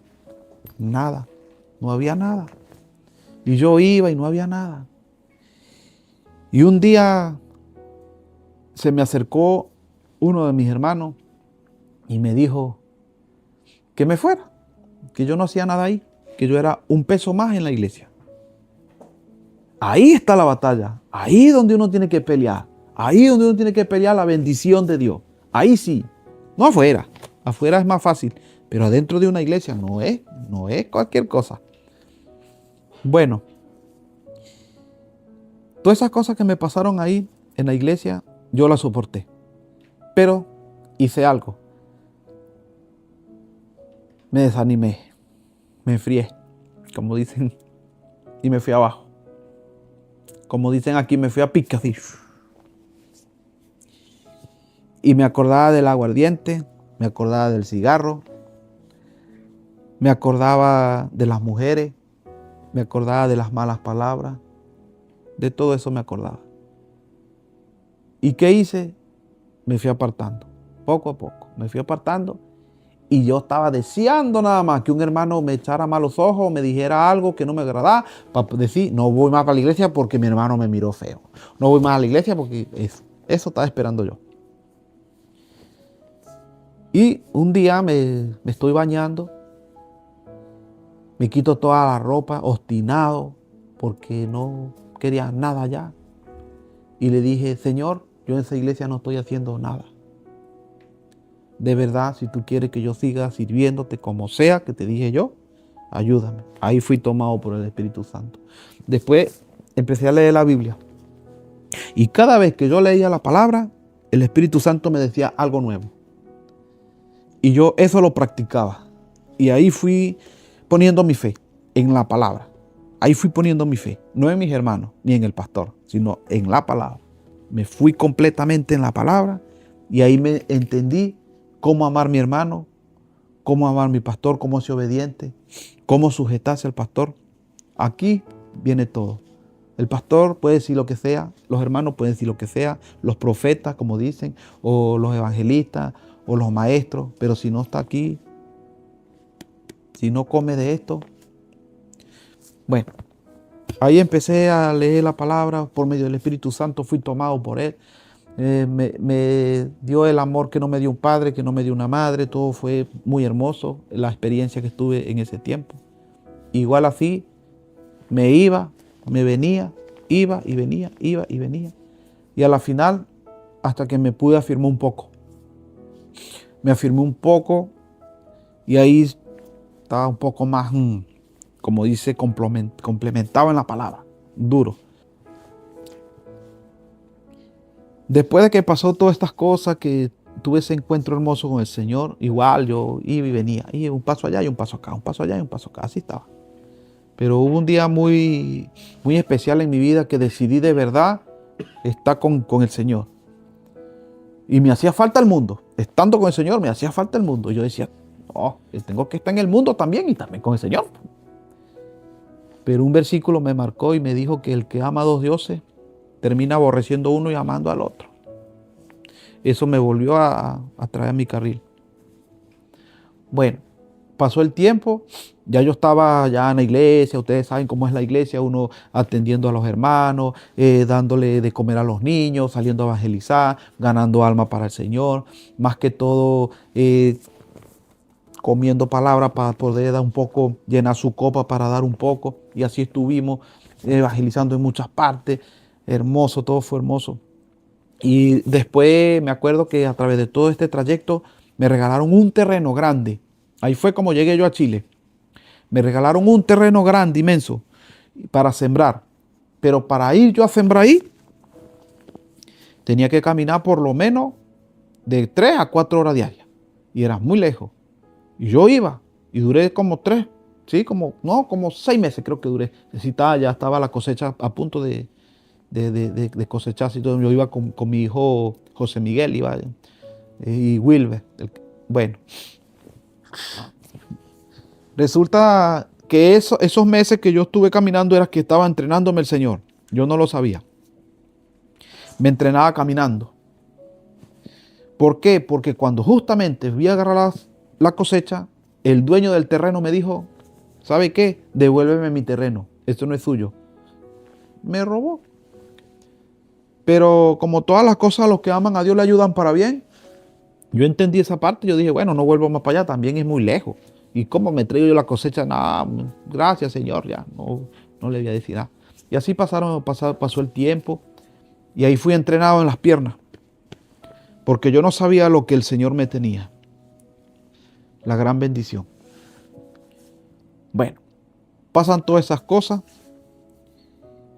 Nada. No había nada. Y yo iba y no había nada. Y un día se me acercó uno de mis hermanos y me dijo que me fuera, que yo no hacía nada ahí, que yo era un peso más en la iglesia. Ahí está la batalla, ahí donde uno tiene que pelear, ahí donde uno tiene que pelear la bendición de Dios. Ahí sí, no afuera, afuera es más fácil, pero adentro de una iglesia no es cualquier cosa. Bueno, todas esas cosas que me pasaron ahí en la iglesia, yo las soporté, pero hice algo. Me desanimé, me enfrié, como dicen, y me fui abajo. Como dicen aquí, me fui a pique así. Y me acordaba del aguardiente, me acordaba del cigarro, me acordaba de las mujeres, me acordaba de las malas palabras, de todo eso me acordaba. ¿Y qué hice? Me fui apartando, poco a poco, me fui apartando. Y yo estaba deseando nada más que un hermano me echara malos ojos, me dijera algo que no me agradaba, para decir, no voy más a la iglesia porque mi hermano me miró feo. No voy más a la iglesia porque eso estaba esperando yo. Y un día me estoy bañando, me quito toda la ropa, obstinado, porque no quería nada ya. Y le dije, Señor, yo en esa iglesia no estoy haciendo nada. De verdad, si tú quieres que yo siga sirviéndote como sea que te dije yo, ayúdame. Ahí fui tomado por el Espíritu Santo. Después empecé a leer la Biblia. Y cada vez que yo leía la palabra, el Espíritu Santo me decía algo nuevo. Y yo eso lo practicaba. Y ahí fui poniendo mi fe en la palabra. Ahí fui poniendo mi fe. No en mis hermanos, ni en el pastor, sino en la palabra. Me fui completamente en la palabra. Y ahí me entendí cómo amar a mi hermano, cómo amar a mi pastor, cómo ser obediente, cómo sujetarse al pastor. Aquí viene todo. El pastor puede decir lo que sea, los hermanos pueden decir lo que sea, los profetas, como dicen, o los evangelistas, o los maestros, pero si no está aquí, si no come de esto. Bueno, ahí empecé a leer la palabra por medio del Espíritu Santo, fui tomado por él. Me dio el amor que no me dio un padre, que no me dio una madre. Todo fue muy hermoso, la experiencia que estuve en ese tiempo. Igual así, me iba, me venía, iba y venía, iba y venía. Y a la final, hasta que me pude afirmar un poco. Me afirmé un poco y ahí estaba un poco más, como dice, complementado en la palabra, duro. Después de que pasó todas estas cosas, que tuve ese encuentro hermoso con el Señor, igual yo iba y venía, y un paso allá y un paso acá, un paso allá y un paso acá, así estaba. Pero hubo un día muy, muy especial en mi vida que decidí de verdad estar con el Señor. Y me hacía falta el mundo. Estando con el Señor me hacía falta el mundo. Y yo decía, no, tengo que estar en el mundo también y también con el Señor. Pero un versículo me marcó y me dijo que el que ama a dos dioses termina aborreciendo uno y amando al otro. Eso me volvió a traer a mi carril. Bueno, pasó el tiempo, ya yo estaba ya en la iglesia, ustedes saben cómo es la iglesia, uno atendiendo a los hermanos, dándole de comer a los niños, saliendo a evangelizar, ganando alma para el Señor, más que todo comiendo palabras para poder dar un poco, llenar su copa para dar un poco, y así estuvimos evangelizando en muchas partes. Hermoso, todo fue hermoso. Y después me acuerdo que a través de todo este trayecto me regalaron un terreno grande. Ahí fue como llegué yo a Chile. Me regalaron un terreno grande, inmenso, para sembrar. Pero para ir yo a sembrar ahí, tenía que caminar por lo menos de 3 a 4 horas diarias. Y era muy lejos. Y yo iba y duré como 3, sí, como 6 meses creo que duré. Ya estaba la cosecha a punto de cosecharse y todo. Yo iba con mi hijo José Miguel, iba, y Wilber. Bueno, resulta que esos meses que yo estuve caminando era que estaba entrenándome el Señor. Yo no lo sabía. Me entrenaba caminando. ¿Por qué? Porque cuando justamente vi a agarrar la cosecha, el dueño del terreno me dijo, ¿sabe qué? Devuélveme mi terreno. Esto no es suyo. Me robó. Pero como todas las cosas, a los que aman a Dios le ayudan para bien. Yo entendí esa parte. Yo dije, bueno, no vuelvo más para allá. También es muy lejos. ¿Y cómo me traigo yo la cosecha? Nada, gracias, Señor. Ya, no le voy a decir nada. Y así pasó el tiempo. Y ahí fui entrenado en las piernas. Porque yo no sabía lo que el Señor me tenía. La gran bendición. Bueno, pasan todas esas cosas.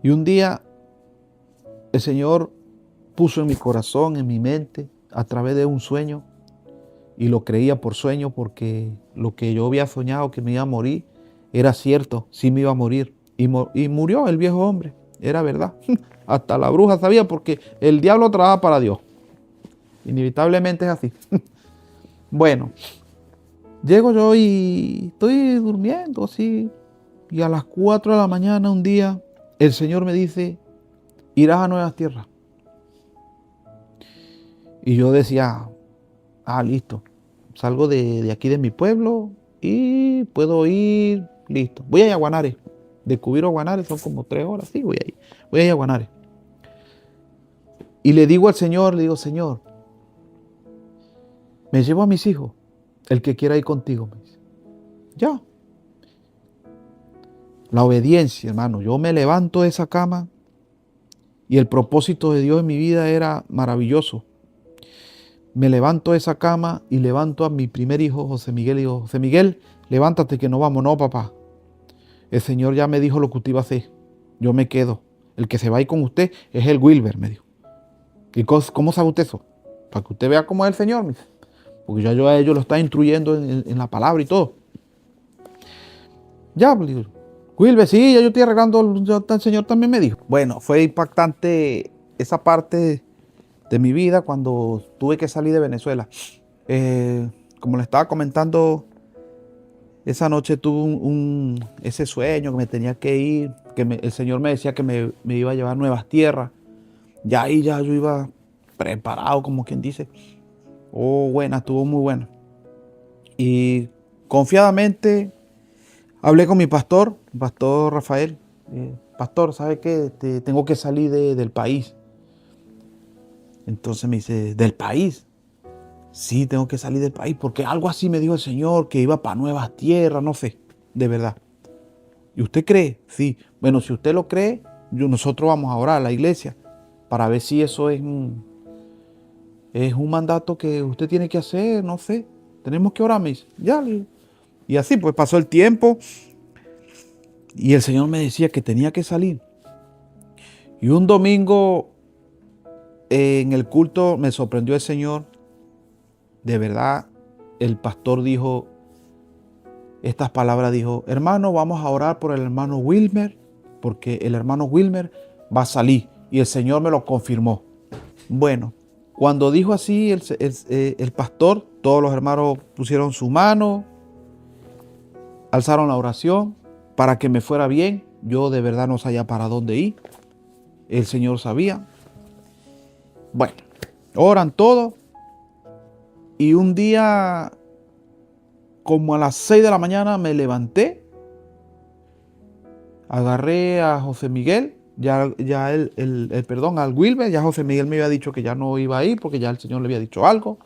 Y un día el Señor puso en mi corazón, en mi mente, a través de un sueño. Y lo creía por sueño porque lo que yo había soñado que me iba a morir era cierto, sí me iba a morir. Y murió el viejo hombre, era verdad. Hasta la bruja sabía porque el diablo trabaja para Dios. Inevitablemente es así. Bueno, llego yo y estoy durmiendo así. Y a las 4 de la mañana un día el Señor me dice, irás a nuevas tierras. Y yo decía, listo. Salgo de aquí de mi pueblo y puedo ir, listo. Voy a Yaguanare. De Cubiro a Guanare son como 3 horas. Sí, voy a Yaguanare. Y le digo al Señor, Señor, me llevo a mis hijos. El que quiera ir contigo, me dice. Ya. La obediencia, hermano. Yo me levanto de esa cama y el propósito de Dios en mi vida era maravilloso. Me levanto de esa cama y levanto a mi primer hijo, José Miguel, y digo, José Miguel, levántate que no vamos. No, papá. El Señor ya me dijo lo que usted iba a hacer. Yo me quedo. El que se va a ir con usted es el Wilber, me dijo. ¿Y cómo sabe usted eso? Para que usted vea cómo es el Señor, me dice. Porque ya yo a ellos lo está instruyendo en la palabra y todo. Ya, pues, digo, Wilber, sí, ya yo estoy arreglando, el Señor también me dijo. Bueno, fue impactante esa parte de mi vida cuando tuve que salir de Venezuela. Como le estaba comentando, esa noche tuve ese sueño que me tenía que ir, el Señor me decía que me iba a llevar a nuevas tierras. Ya ahí ya yo iba preparado, como quien dice. Buena, estuvo muy buena. Y confiadamente hablé con mi pastor Rafael. Pastor, ¿sabe qué? Tengo que salir del país. Entonces me dice, ¿del país? Sí, tengo que salir del país porque algo así me dijo el Señor, que iba para nuevas tierras, no sé, de verdad. ¿Y usted cree? Sí. Bueno, si usted lo cree, nosotros vamos a orar a la iglesia para ver si eso es un mandato que usted tiene que hacer, no sé. Tenemos que orar, me dice. Ya. Y así pues pasó el tiempo y el Señor me decía que tenía que salir. Y un domingo en el culto me sorprendió el Señor. De verdad, el pastor dijo estas palabras, dijo, hermano, vamos a orar por el hermano Wilmer, porque el hermano Wilmer va a salir. Y el Señor me lo confirmó. Bueno, cuando dijo así el pastor, todos los hermanos pusieron su mano, alzaron la oración para que me fuera bien. Yo de verdad no sabía para dónde ir. El Señor sabía. Bueno, oran todos. Y un día, como a las 6 de la mañana, me levanté, agarré a José Miguel, al Wilber. Ya José Miguel me había dicho que ya no iba a ir porque ya el Señor le había dicho algo.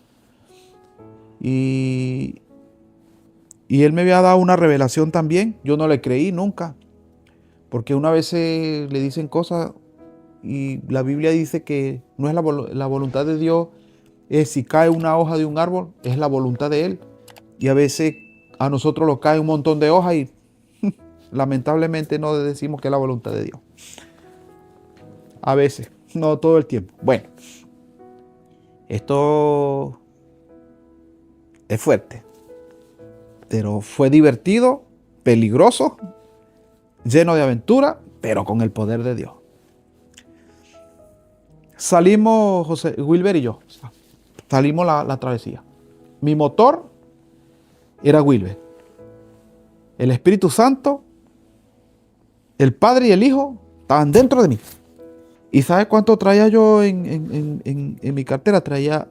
Y él me había dado una revelación también. Yo no le creí nunca, porque una vez le dicen cosas y la Biblia dice que no es la voluntad de Dios. Si cae una hoja de un árbol, es la voluntad de Él. Y a veces a nosotros nos cae un montón de hojas y lamentablemente no decimos que es la voluntad de Dios. A veces, no todo el tiempo. Bueno, esto es fuerte, pero fue divertido, peligroso, lleno de aventura, pero con el poder de Dios. Salimos, José, Wilber y yo, salimos la travesía. Mi motor era Wilber. El Espíritu Santo, el Padre y el Hijo estaban dentro de mí. ¿Y sabes cuánto traía yo en mi cartera? Traía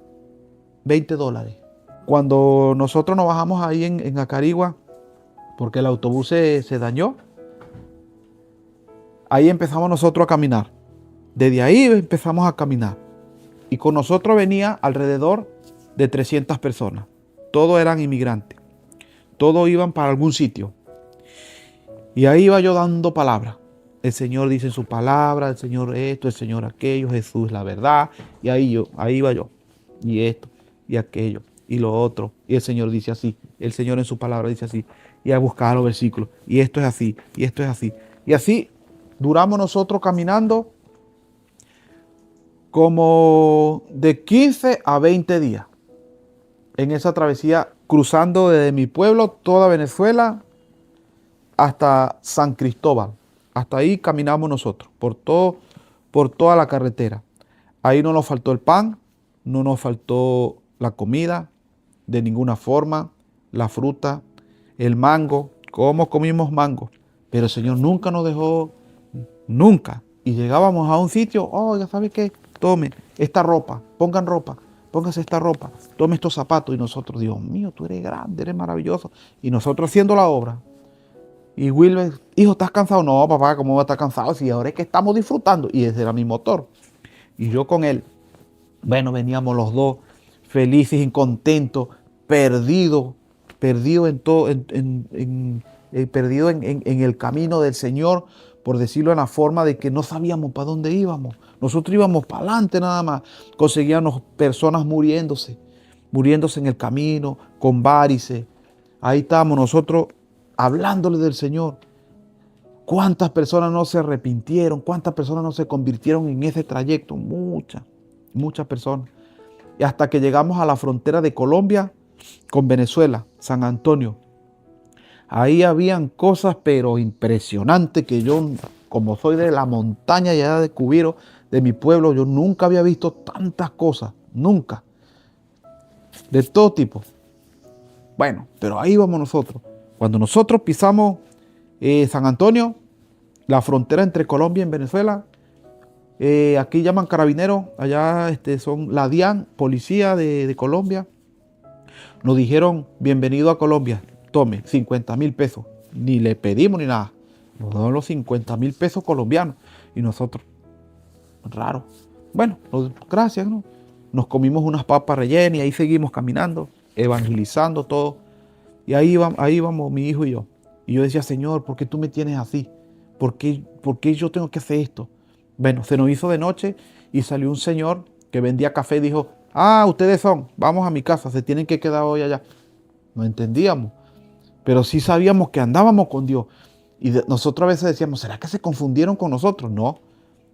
$20. Cuando nosotros nos bajamos ahí en Acarigua, porque el autobús se dañó, ahí empezamos nosotros a caminar. Desde ahí empezamos a caminar. Y con nosotros venía alrededor de 300 personas. Todos eran inmigrantes. Todos iban para algún sitio. Y ahí iba yo dando palabras. El Señor dice en su palabra, el Señor esto, el Señor aquello, Jesús es la verdad. Y ahí iba yo. Y esto, y aquello, y lo otro. Y el Señor dice así. El Señor en su palabra dice así. Y a buscar los versículos. Y esto es así, y esto es así. Y así duramos nosotros caminando como de 15 a 20 días. En esa travesía, cruzando desde mi pueblo, toda Venezuela, hasta San Cristóbal. Hasta ahí caminamos nosotros, por toda la carretera. Ahí no nos faltó el pan, no nos faltó la comida, de ninguna forma, la fruta, el mango. ¿Cómo comimos mango? Pero el Señor nunca nos dejó, nunca. Y llegábamos a un sitio, ya sabes qué, tome esta ropa, póngase esta ropa, tome estos zapatos. Y nosotros, Dios mío, tú eres grande, eres maravilloso. Y nosotros haciendo la obra. Y Wilber, hijo, ¿estás cansado? No, papá, ¿cómo va a estar cansado? Si ahora es que estamos disfrutando. Y ese era mi motor. Y yo con él. Bueno, veníamos los dos felices y contentos, perdidos en todo, perdido en el camino del Señor, por decirlo en la forma de que no sabíamos para dónde íbamos. Nosotros íbamos para adelante nada más. Conseguíamos personas muriéndose en el camino, con varices. Ahí estábamos nosotros hablándole del Señor. ¿Cuántas personas no se arrepintieron? ¿Cuántas personas no se convirtieron en ese trayecto? Muchas personas. Y hasta que llegamos a la frontera de Colombia con Venezuela, San Antonio. Ahí habían cosas pero impresionantes que yo, como soy de la montaña allá de Cubiro, de mi pueblo, yo nunca había visto tantas cosas, nunca. De todo tipo. Bueno, pero ahí vamos nosotros. Cuando nosotros pisamos San Antonio, la frontera entre Colombia y Venezuela, aquí llaman carabineros, allá son la DIAN, policía de Colombia. Nos dijeron, bienvenido a Colombia, tome 50,000 pesos. Ni le pedimos ni nada. Nos dieron los 50,000 pesos colombianos. Y nosotros, raro. Bueno, gracias, ¿no? Nos comimos unas papas rellenas y ahí seguimos caminando, evangelizando todo. Y ahí vamos mi hijo y yo. Y yo decía, Señor, ¿por qué tú me tienes así? ¿Por qué yo tengo que hacer esto? Bueno, se nos hizo de noche y salió un señor que vendía café y dijo, ustedes vamos a mi casa, se tienen que quedar hoy allá. No entendíamos, pero sí sabíamos que andábamos con Dios. Y nosotros a veces decíamos, ¿será que se confundieron con nosotros? No,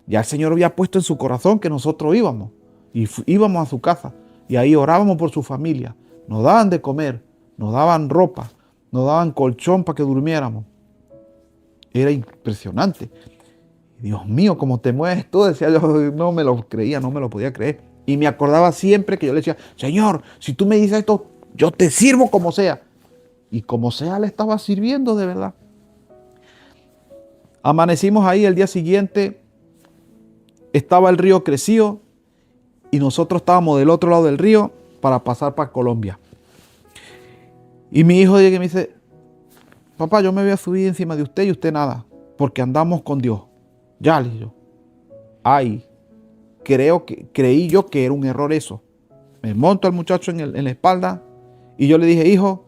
ya el Señor había puesto en su corazón que nosotros íbamos. Y íbamos a su casa y ahí orábamos por su familia. Nos daban de comer, nos daban ropa, nos daban colchón para que durmiéramos. Era impresionante. Dios mío, cómo te mueves tú, decía yo, no me lo creía, no me lo podía creer. Y me acordaba siempre que yo le decía, Señor, si tú me dices esto, yo te sirvo como sea. Y como sea le estaba sirviendo de verdad. Amanecimos ahí el día siguiente, estaba el río crecido y nosotros estábamos del otro lado del río para pasar para Colombia. Y mi hijo llega y me dice, papá, yo me voy a subir encima de usted y usted nada, porque andamos con Dios. Ya, le dije yo. Creí yo que era un error eso. Me monto al muchacho en la espalda y yo le dije, hijo,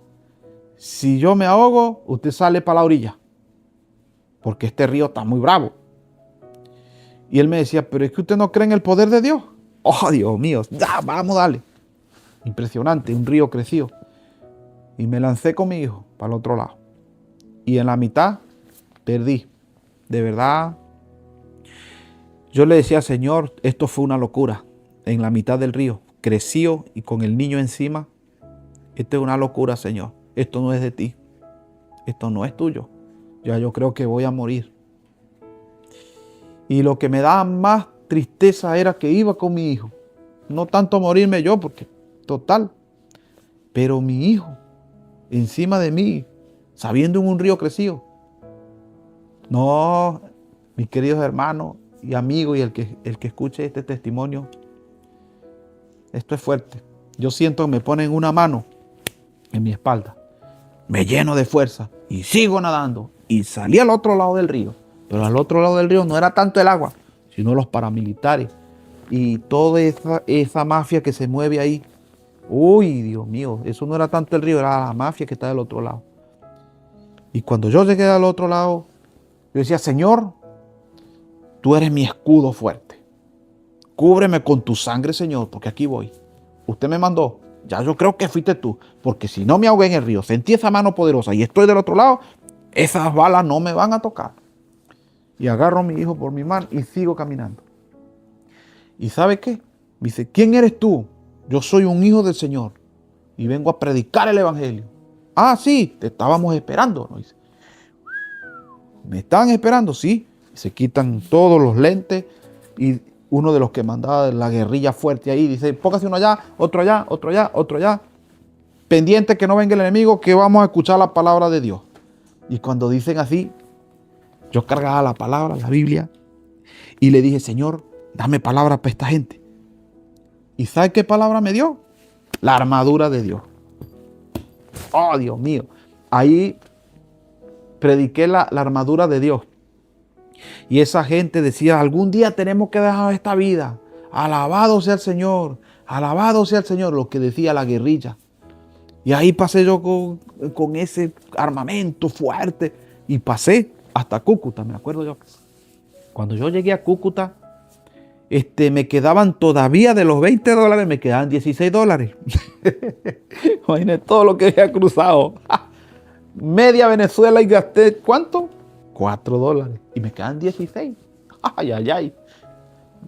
si yo me ahogo, usted sale para la orilla, porque este río está muy bravo. Y él me decía, pero es que usted no cree en el poder de Dios. Oh, Dios mío, ya, vamos, dale. Impresionante, un río crecido. Y me lancé con mi hijo para el otro lado. Y en la mitad perdí. De verdad, yo le decía, Señor, esto fue una locura. En la mitad del río, creció y con el niño encima. Esto es una locura, Señor. Esto no es de ti. Esto no es tuyo. Ya yo creo que voy a morir. Y lo que me daba más tristeza era que iba con mi hijo. No tanto morirme yo, porque total. Pero mi hijo, encima de mí, sabiendo en un río crecido. No, mis queridos hermanos y amigos y el que escuche este testimonio, esto es fuerte. Yo siento que me ponen una mano en mi espalda. Me lleno de fuerza y sigo nadando. Y salí al otro lado del río. Pero al otro lado del río no era tanto el agua, sino los paramilitares. Y toda esa mafia que se mueve ahí. Uy, Dios mío, eso no era tanto el río, era la mafia que está del otro lado. Y cuando yo llegué al otro lado, yo decía, Señor, tú eres mi escudo fuerte. Cúbreme con tu sangre, Señor, porque aquí voy. Usted me mandó. Ya yo creo que fuiste tú, porque si no me ahogué en el río, sentí esa mano poderosa y estoy del otro lado, esas balas no me van a tocar. Y agarro a mi hijo por mi mano y sigo caminando. ¿Y sabe qué? Me dice, ¿quién eres tú? Yo soy un hijo del Señor y vengo a predicar el evangelio. Ah, sí, te estábamos esperando, ¿no? Dice, ¿me estaban esperando? Sí. Se quitan todos los lentes y uno de los que mandaba la guerrilla fuerte ahí dice, póngase uno allá, otro allá, otro allá, otro allá. Pendiente que no venga el enemigo, que vamos a escuchar la palabra de Dios. Y cuando dicen así, yo cargaba la palabra, la Biblia, y le dije, Señor, dame palabra para esta gente. ¿Y sabe qué palabra me dio? La armadura de Dios. Oh, Dios mío. Ahí prediqué la armadura de Dios. Y esa gente decía, algún día tenemos que dejar esta vida. Alabado sea el Señor. Alabado sea el Señor. Lo que decía la guerrilla. Y ahí pasé yo con ese armamento fuerte. Y pasé hasta Cúcuta, me acuerdo yo. Cuando yo llegué a Cúcuta, me quedaban todavía de los $20, me quedaban $16. Imagínate todo lo que había cruzado. Media Venezuela y gasté, ¿cuánto? $4. Y me quedan 16. Ay, ay, ay.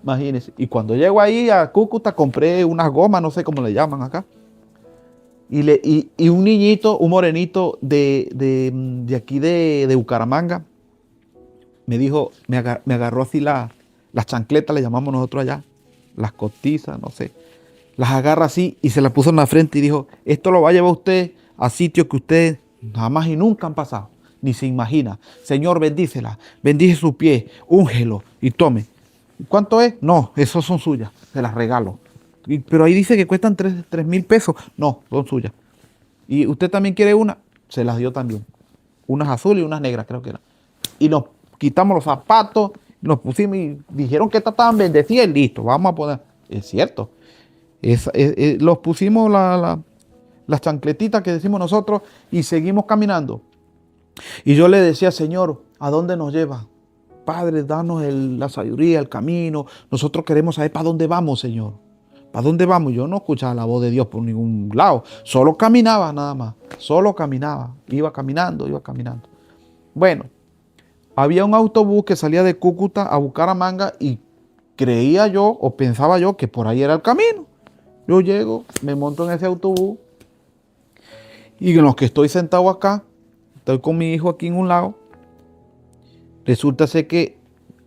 Imagínense. Y cuando llego ahí a Cúcuta, compré unas gomas, no sé cómo le llaman acá. Y un niñito, un morenito de aquí de Bucaramanga, me dijo, me agarró así las chancletas, le llamamos nosotros allá, las cotizas, no sé. Las agarra así y se las puso en la frente y dijo, esto lo va a llevar usted a sitios que usted jamás y nunca han pasado, ni se imagina. Señor, bendícela, bendice su pie, úngelo y tome. ¿Cuánto es? No, esos son suyas, se las regalo. Pero ahí dice que cuestan 3,000 pesos. No, son suyas. ¿Y usted también quiere una? Se las dio también. Unas azules y unas negras, creo que eran. Y nos quitamos los zapatos, nos pusimos y dijeron que estas estaban bendecidas y listo, vamos a poner. Es cierto. Los pusimos las chancletitas que decimos nosotros y seguimos caminando. Y yo le decía, Señor, ¿a dónde nos lleva? Padre, danos la sabiduría, el camino. Nosotros queremos saber para dónde vamos, Señor. ¿Para dónde vamos? Yo no escuchaba la voz de Dios por ningún lado. Solo caminaba nada más. Solo caminaba. Iba caminando, iba caminando. Bueno, había un autobús que salía de Cúcuta a Bucaramanga y creía yo o pensaba yo que por ahí era el camino. Yo llego, me monto en ese autobús y en los que estoy sentado acá, estoy con mi hijo aquí en un lado. Resulta ser que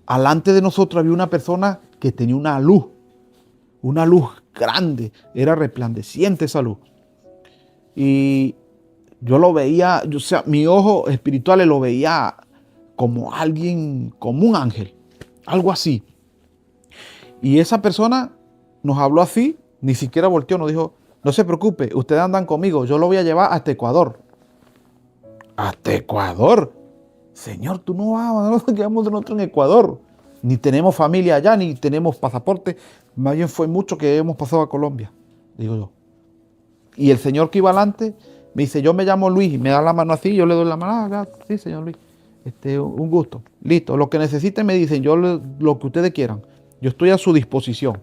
alante de nosotros había una persona que tenía una luz grande, era resplandeciente esa luz. Y yo lo veía, o sea, mi ojo espiritual lo veía como alguien, como un ángel, algo así. Y esa persona nos habló así, ni siquiera volteó, nos dijo, no se preocupe, ustedes andan conmigo, yo lo voy a llevar hasta Ecuador. ¿Hasta Ecuador? Señor, tú no vas, no nos quedamos nosotros en Ecuador. Ni tenemos familia allá, ni tenemos pasaporte. Más bien fue mucho que hemos pasado a Colombia, digo yo. Y el señor que iba adelante me dice, yo me llamo Luis, y me da la mano así, yo le doy la mano, sí, señor Luis, un gusto. Listo, lo que necesiten me dicen, lo que ustedes quieran. Yo estoy a su disposición.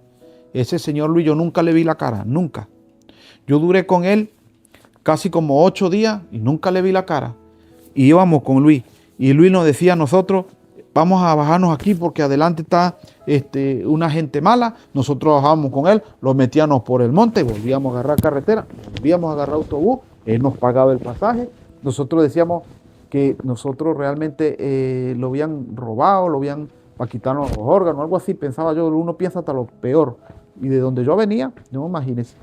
Ese señor Luis, yo nunca le vi la cara, nunca. Yo duré con él casi como 8 días y nunca le vi la cara. Y íbamos con Luis. Y Luis nos decía a nosotros, vamos a bajarnos aquí porque adelante está una gente mala. Nosotros bajábamos con él, lo metíamos por el monte, volvíamos a agarrar carretera, volvíamos a agarrar autobús, él nos pagaba el pasaje. Nosotros decíamos que nosotros realmente lo habían robado, lo habían para quitarnos los órganos, algo así, pensaba yo. Uno piensa hasta lo peor. Y de donde yo venía, no imagínense.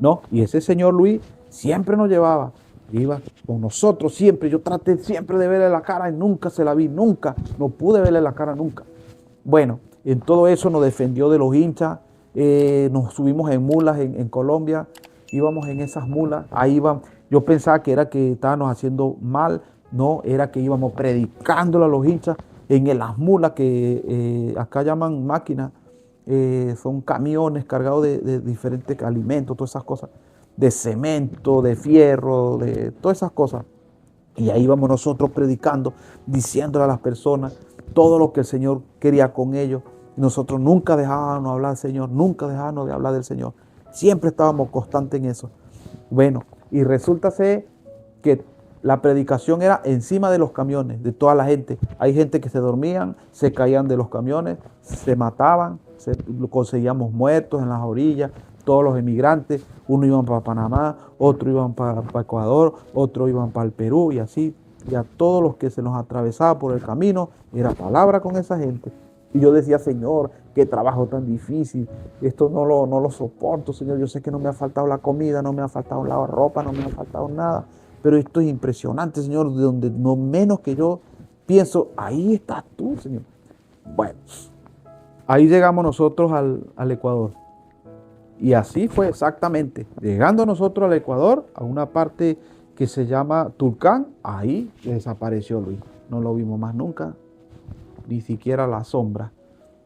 No, y ese señor Luis siempre nos llevaba, iba con nosotros siempre. Yo traté siempre de verle la cara y nunca se la vi, nunca, no pude verle la cara nunca. Bueno, en todo eso nos defendió de los hinchas, nos subimos en mulas en Colombia, íbamos en esas mulas, ahí iban. Yo pensaba que era que estábamos haciendo mal, no, era que íbamos predicándole a los hinchas en las mulas que acá llaman máquinas. Son camiones cargados de diferentes alimentos, todas esas cosas, de cemento, de fierro, de todas esas cosas. Y ahí vamos nosotros predicando, diciéndole a las personas todo lo que el Señor quería con ellos. Nosotros nunca dejábamos hablar del Señor, nunca dejábamos de hablar del Señor. Siempre estábamos constantes en eso. Bueno, y resulta ser que la predicación era encima de los camiones, de toda la gente. Hay gente que se dormían, se caían de los camiones, se mataban, conseguíamos muertos en las orillas, todos los emigrantes. Uno iban para Panamá, otro iban para Ecuador, otro iban para el Perú y así. Y a todos los que se nos atravesaba por el camino, era palabra con esa gente. Y yo decía, Señor, qué trabajo tan difícil, esto no lo soporto, Señor. Yo sé que no me ha faltado la comida, no me ha faltado la ropa, no me ha faltado nada. Pero esto es impresionante, Señor, de donde no menos que yo pienso, ahí estás tú, Señor. Bueno, ahí llegamos nosotros al Ecuador. Y así fue exactamente. Llegando nosotros al Ecuador, a una parte que se llama Tulcán, ahí desapareció Luis. No lo vimos más nunca, ni siquiera la sombra.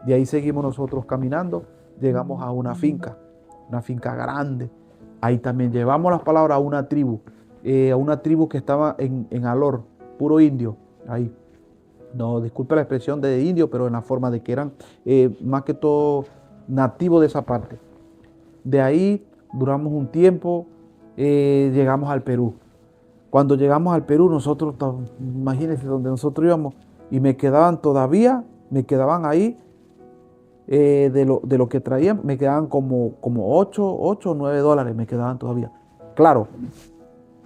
De ahí seguimos nosotros caminando, llegamos a una finca grande. Ahí también llevamos las palabras a una tribu que estaba en Alor, puro indio, ahí. No, disculpe la expresión de indio, pero en la forma de que eran más que todo nativos de esa parte. De ahí duramos un tiempo, llegamos al Perú. Cuando llegamos al Perú, nosotros, imagínense donde nosotros íbamos, y me quedaban ahí, de lo que traían, me quedaban como 8 o 9 dólares, me quedaban todavía. Claro,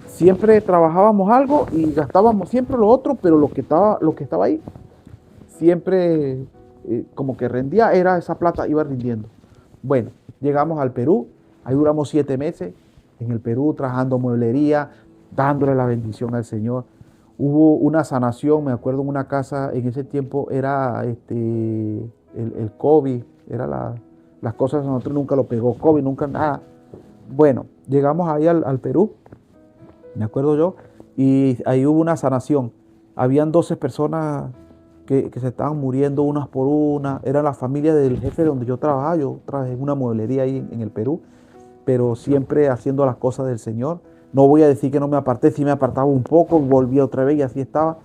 siempre trabajábamos algo y gastábamos siempre lo otro, pero lo que estaba ahí, siempre como que rendía, era esa plata, iba rindiendo. Bueno, llegamos al Perú, ahí duramos 7 meses, en el Perú trabajando mueblería, dándole la bendición al Señor. Hubo una sanación, me acuerdo en una casa, en ese tiempo era el COVID, era las cosas, nosotros nunca lo pegó COVID, nunca nada. Bueno, llegamos ahí al Perú, me acuerdo yo, y ahí hubo una sanación. Habían 12 personas que se estaban muriendo unas por una. Era la familia del jefe donde yo trabajaba. Yo trabajé en una mueblería ahí en el Perú, pero siempre haciendo las cosas del Señor. No voy a decir que no me aparté, sí me apartaba un poco, volví otra vez y así estaba,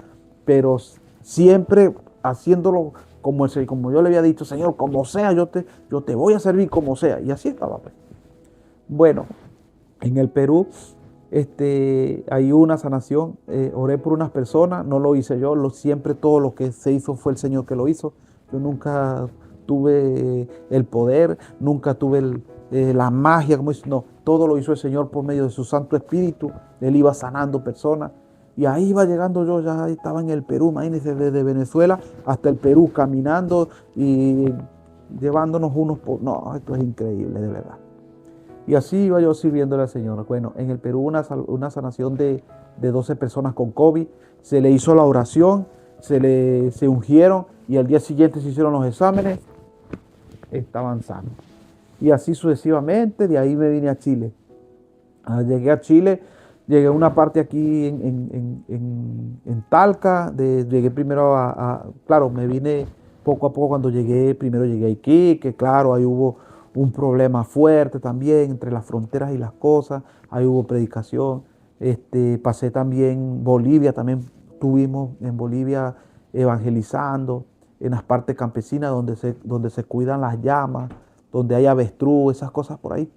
pero siempre haciéndolo como yo le había dicho, Señor, como sea, yo te voy a servir como sea. Y así estaba. Pues. Bueno, en el Perú hay una sanación, oré por unas personas, no lo hice yo, siempre todo lo que se hizo fue el Señor que lo hizo. Yo nunca tuve el poder, nunca tuve la magia, como dice, no, todo lo hizo el Señor por medio de su Santo Espíritu. Él iba sanando personas y ahí iba llegando yo, ya estaba en el Perú, imagínense, desde Venezuela hasta el Perú, caminando y llevándonos unos por... No, esto es increíble, de verdad. Y así iba yo sirviéndole al Señor. Bueno, en el Perú una sanación de 12 personas con COVID. Se le hizo la oración, se ungieron y al día siguiente se hicieron los exámenes. Estaban sanos. Y así sucesivamente, de ahí me vine a Chile. Llegué a Chile, llegué a una parte aquí en Talca. Llegué primero claro, me vine poco a poco cuando primero llegué a Iquique, claro, ahí hubo un problema fuerte también entre las fronteras y las cosas, ahí hubo predicación. Pasé también Bolivia, también estuvimos en Bolivia evangelizando, en las partes campesinas donde se cuidan las llamas, donde hay avestruz, esas cosas por ahí.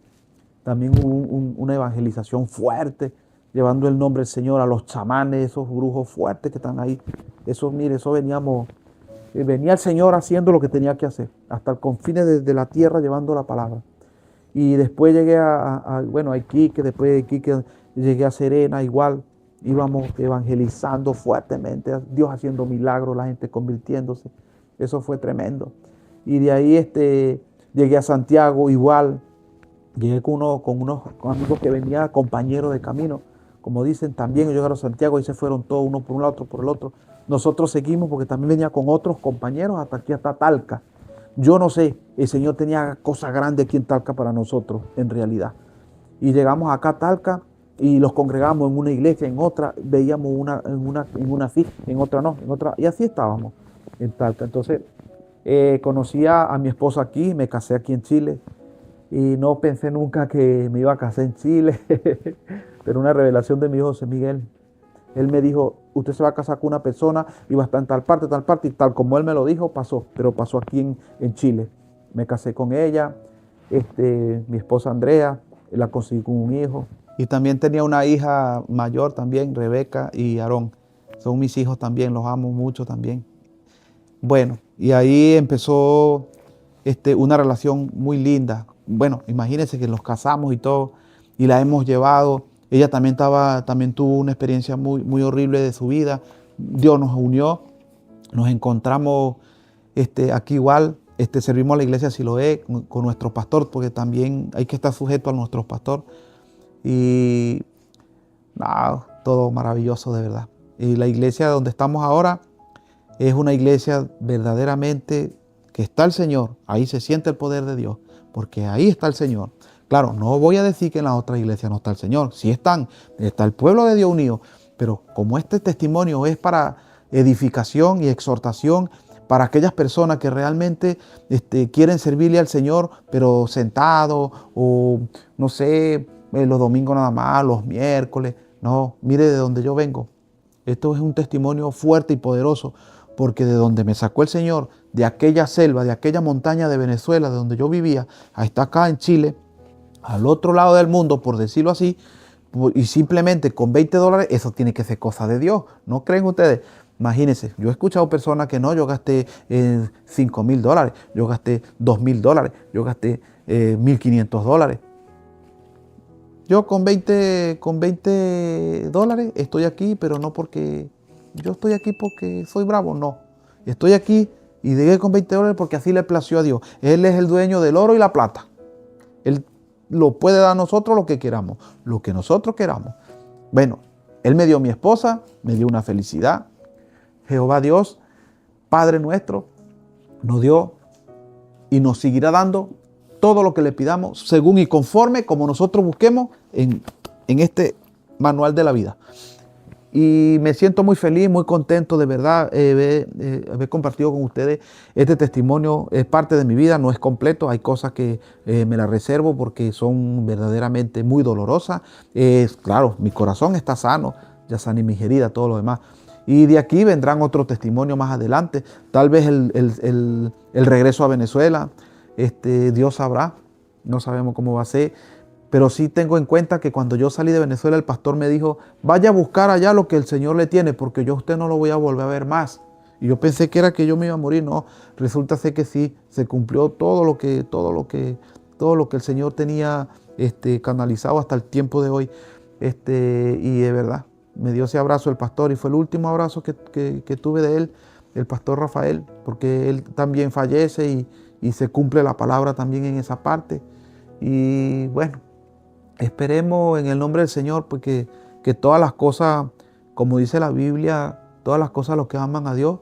También hubo una evangelización fuerte, llevando el nombre del Señor a los chamanes, esos brujos fuertes que están ahí. Eso, mire, eso venía el Señor haciendo lo que tenía que hacer, hasta el confines de la tierra llevando la palabra. Y después llegué a Iquique, después de Iquique llegué a Serena, igual íbamos evangelizando fuertemente, Dios haciendo milagros, la gente convirtiéndose. Eso fue tremendo. Y de ahí llegué a Santiago, igual. Llegué con unos amigos que venían compañeros de camino. Como dicen, también llegaron a Santiago y se fueron todos, uno por un lado, otro por el otro. Nosotros seguimos porque también venía con otros compañeros hasta aquí, hasta Talca. Yo no sé, el Señor tenía cosas grandes aquí en Talca para nosotros, en realidad. Y llegamos acá a Talca y los congregamos en una iglesia, en otra, veíamos en una sí, en otra no, en otra, y así estábamos en Talca. Entonces, conocí a mi esposa aquí, me casé aquí en Chile. Y no pensé nunca que me iba a casar en Chile, pero una revelación de mi hijo José Miguel. Él me dijo, usted se va a casar con una persona y va a estar en tal parte, y tal como él me lo dijo, pasó, pero pasó aquí en Chile. Me casé con ella, mi esposa Andrea, la conseguí con un hijo. Y también tenía una hija mayor también, Rebeca y Aarón. Son mis hijos también, los amo mucho también. Bueno, y ahí empezó una relación muy linda. Bueno, imagínense que nos casamos y todo, y la hemos llevado. Ella también tuvo una experiencia muy, muy horrible de su vida. Dios nos unió, nos encontramos aquí igual, servimos a la iglesia Siloé con nuestro pastor, porque también hay que estar sujeto a nuestro pastor. Y todo maravilloso de verdad. Y la iglesia donde estamos ahora es una iglesia verdaderamente que está el Señor. Ahí se siente el poder de Dios, porque ahí está el Señor. Claro, no voy a decir que en las otras iglesias no está el Señor. Sí está el pueblo de Dios unido, pero como este testimonio es para edificación y exhortación para aquellas personas que realmente quieren servirle al Señor, pero sentados o no sé, los domingos nada más, los miércoles. No, mire de donde yo vengo. Esto es un testimonio fuerte y poderoso, porque de donde me sacó el Señor, de aquella selva, de aquella montaña de Venezuela, de donde yo vivía, hasta acá en Chile, al otro lado del mundo, por decirlo así, y simplemente con $20, eso tiene que ser cosa de Dios. ¿No creen ustedes? Imagínense, yo he escuchado personas que no, yo gasté $5,000, yo gasté $2,000, yo gasté $1,500. Yo con 20 dólares estoy aquí, pero no porque yo estoy aquí porque soy bravo, no. Estoy aquí y llegué con $20 porque así le plació a Dios. Él es el dueño del oro y la plata. Él lo puede dar a nosotros lo que queramos, lo que nosotros queramos. Bueno, Él me dio mi esposa, me dio una felicidad. Jehová Dios, Padre nuestro, nos dio y nos seguirá dando todo lo que le pidamos, según y conforme como nosotros busquemos en este manual de la vida. Y me siento muy feliz, muy contento de verdad haber compartido con ustedes este testimonio. Es parte de mi vida, no es completo. Hay cosas que me las reservo porque son verdaderamente muy dolorosas. Claro, mi corazón está sano, ya sana mi herida, todo lo demás. Y de aquí vendrán otros testimonios más adelante. Tal vez el regreso a Venezuela, Dios sabrá, no sabemos cómo va a ser. Pero sí tengo en cuenta que cuando yo salí de Venezuela, el pastor me dijo, vaya a buscar allá lo que el Señor le tiene, porque yo a usted no lo voy a volver a ver más. Y yo pensé que era que yo me iba a morir. No, resulta ser que sí, se cumplió todo lo que el Señor tenía canalizado hasta el tiempo de hoy. Y de verdad, me dio ese abrazo el pastor y fue el último abrazo que tuve de él, el pastor Rafael, porque él también fallece y se cumple la palabra también en esa parte. Y bueno, esperemos en el nombre del Señor porque que todas las cosas, como dice la Biblia, todas las cosas a los que aman a Dios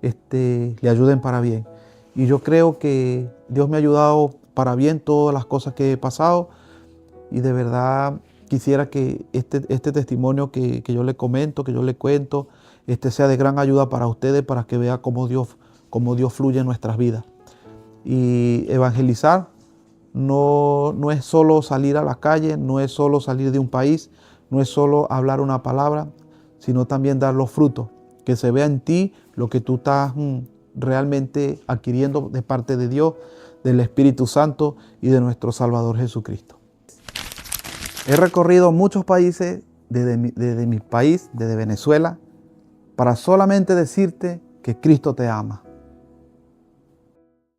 le ayuden para bien. Y yo creo que Dios me ha ayudado para bien todas las cosas que he pasado. Y de verdad quisiera que este testimonio que yo le comento, que yo le cuento, sea de gran ayuda para ustedes, para que vean cómo Dios fluye en nuestras vidas. Y evangelizar no es solo salir a la calle, no es solo salir de un país, no es solo hablar una palabra, sino también dar los frutos, que se vea en ti lo que tú estás realmente adquiriendo de parte de Dios, del Espíritu Santo y de nuestro Salvador Jesucristo. He recorrido muchos países desde mi país, desde Venezuela, para solamente decirte que Cristo te ama.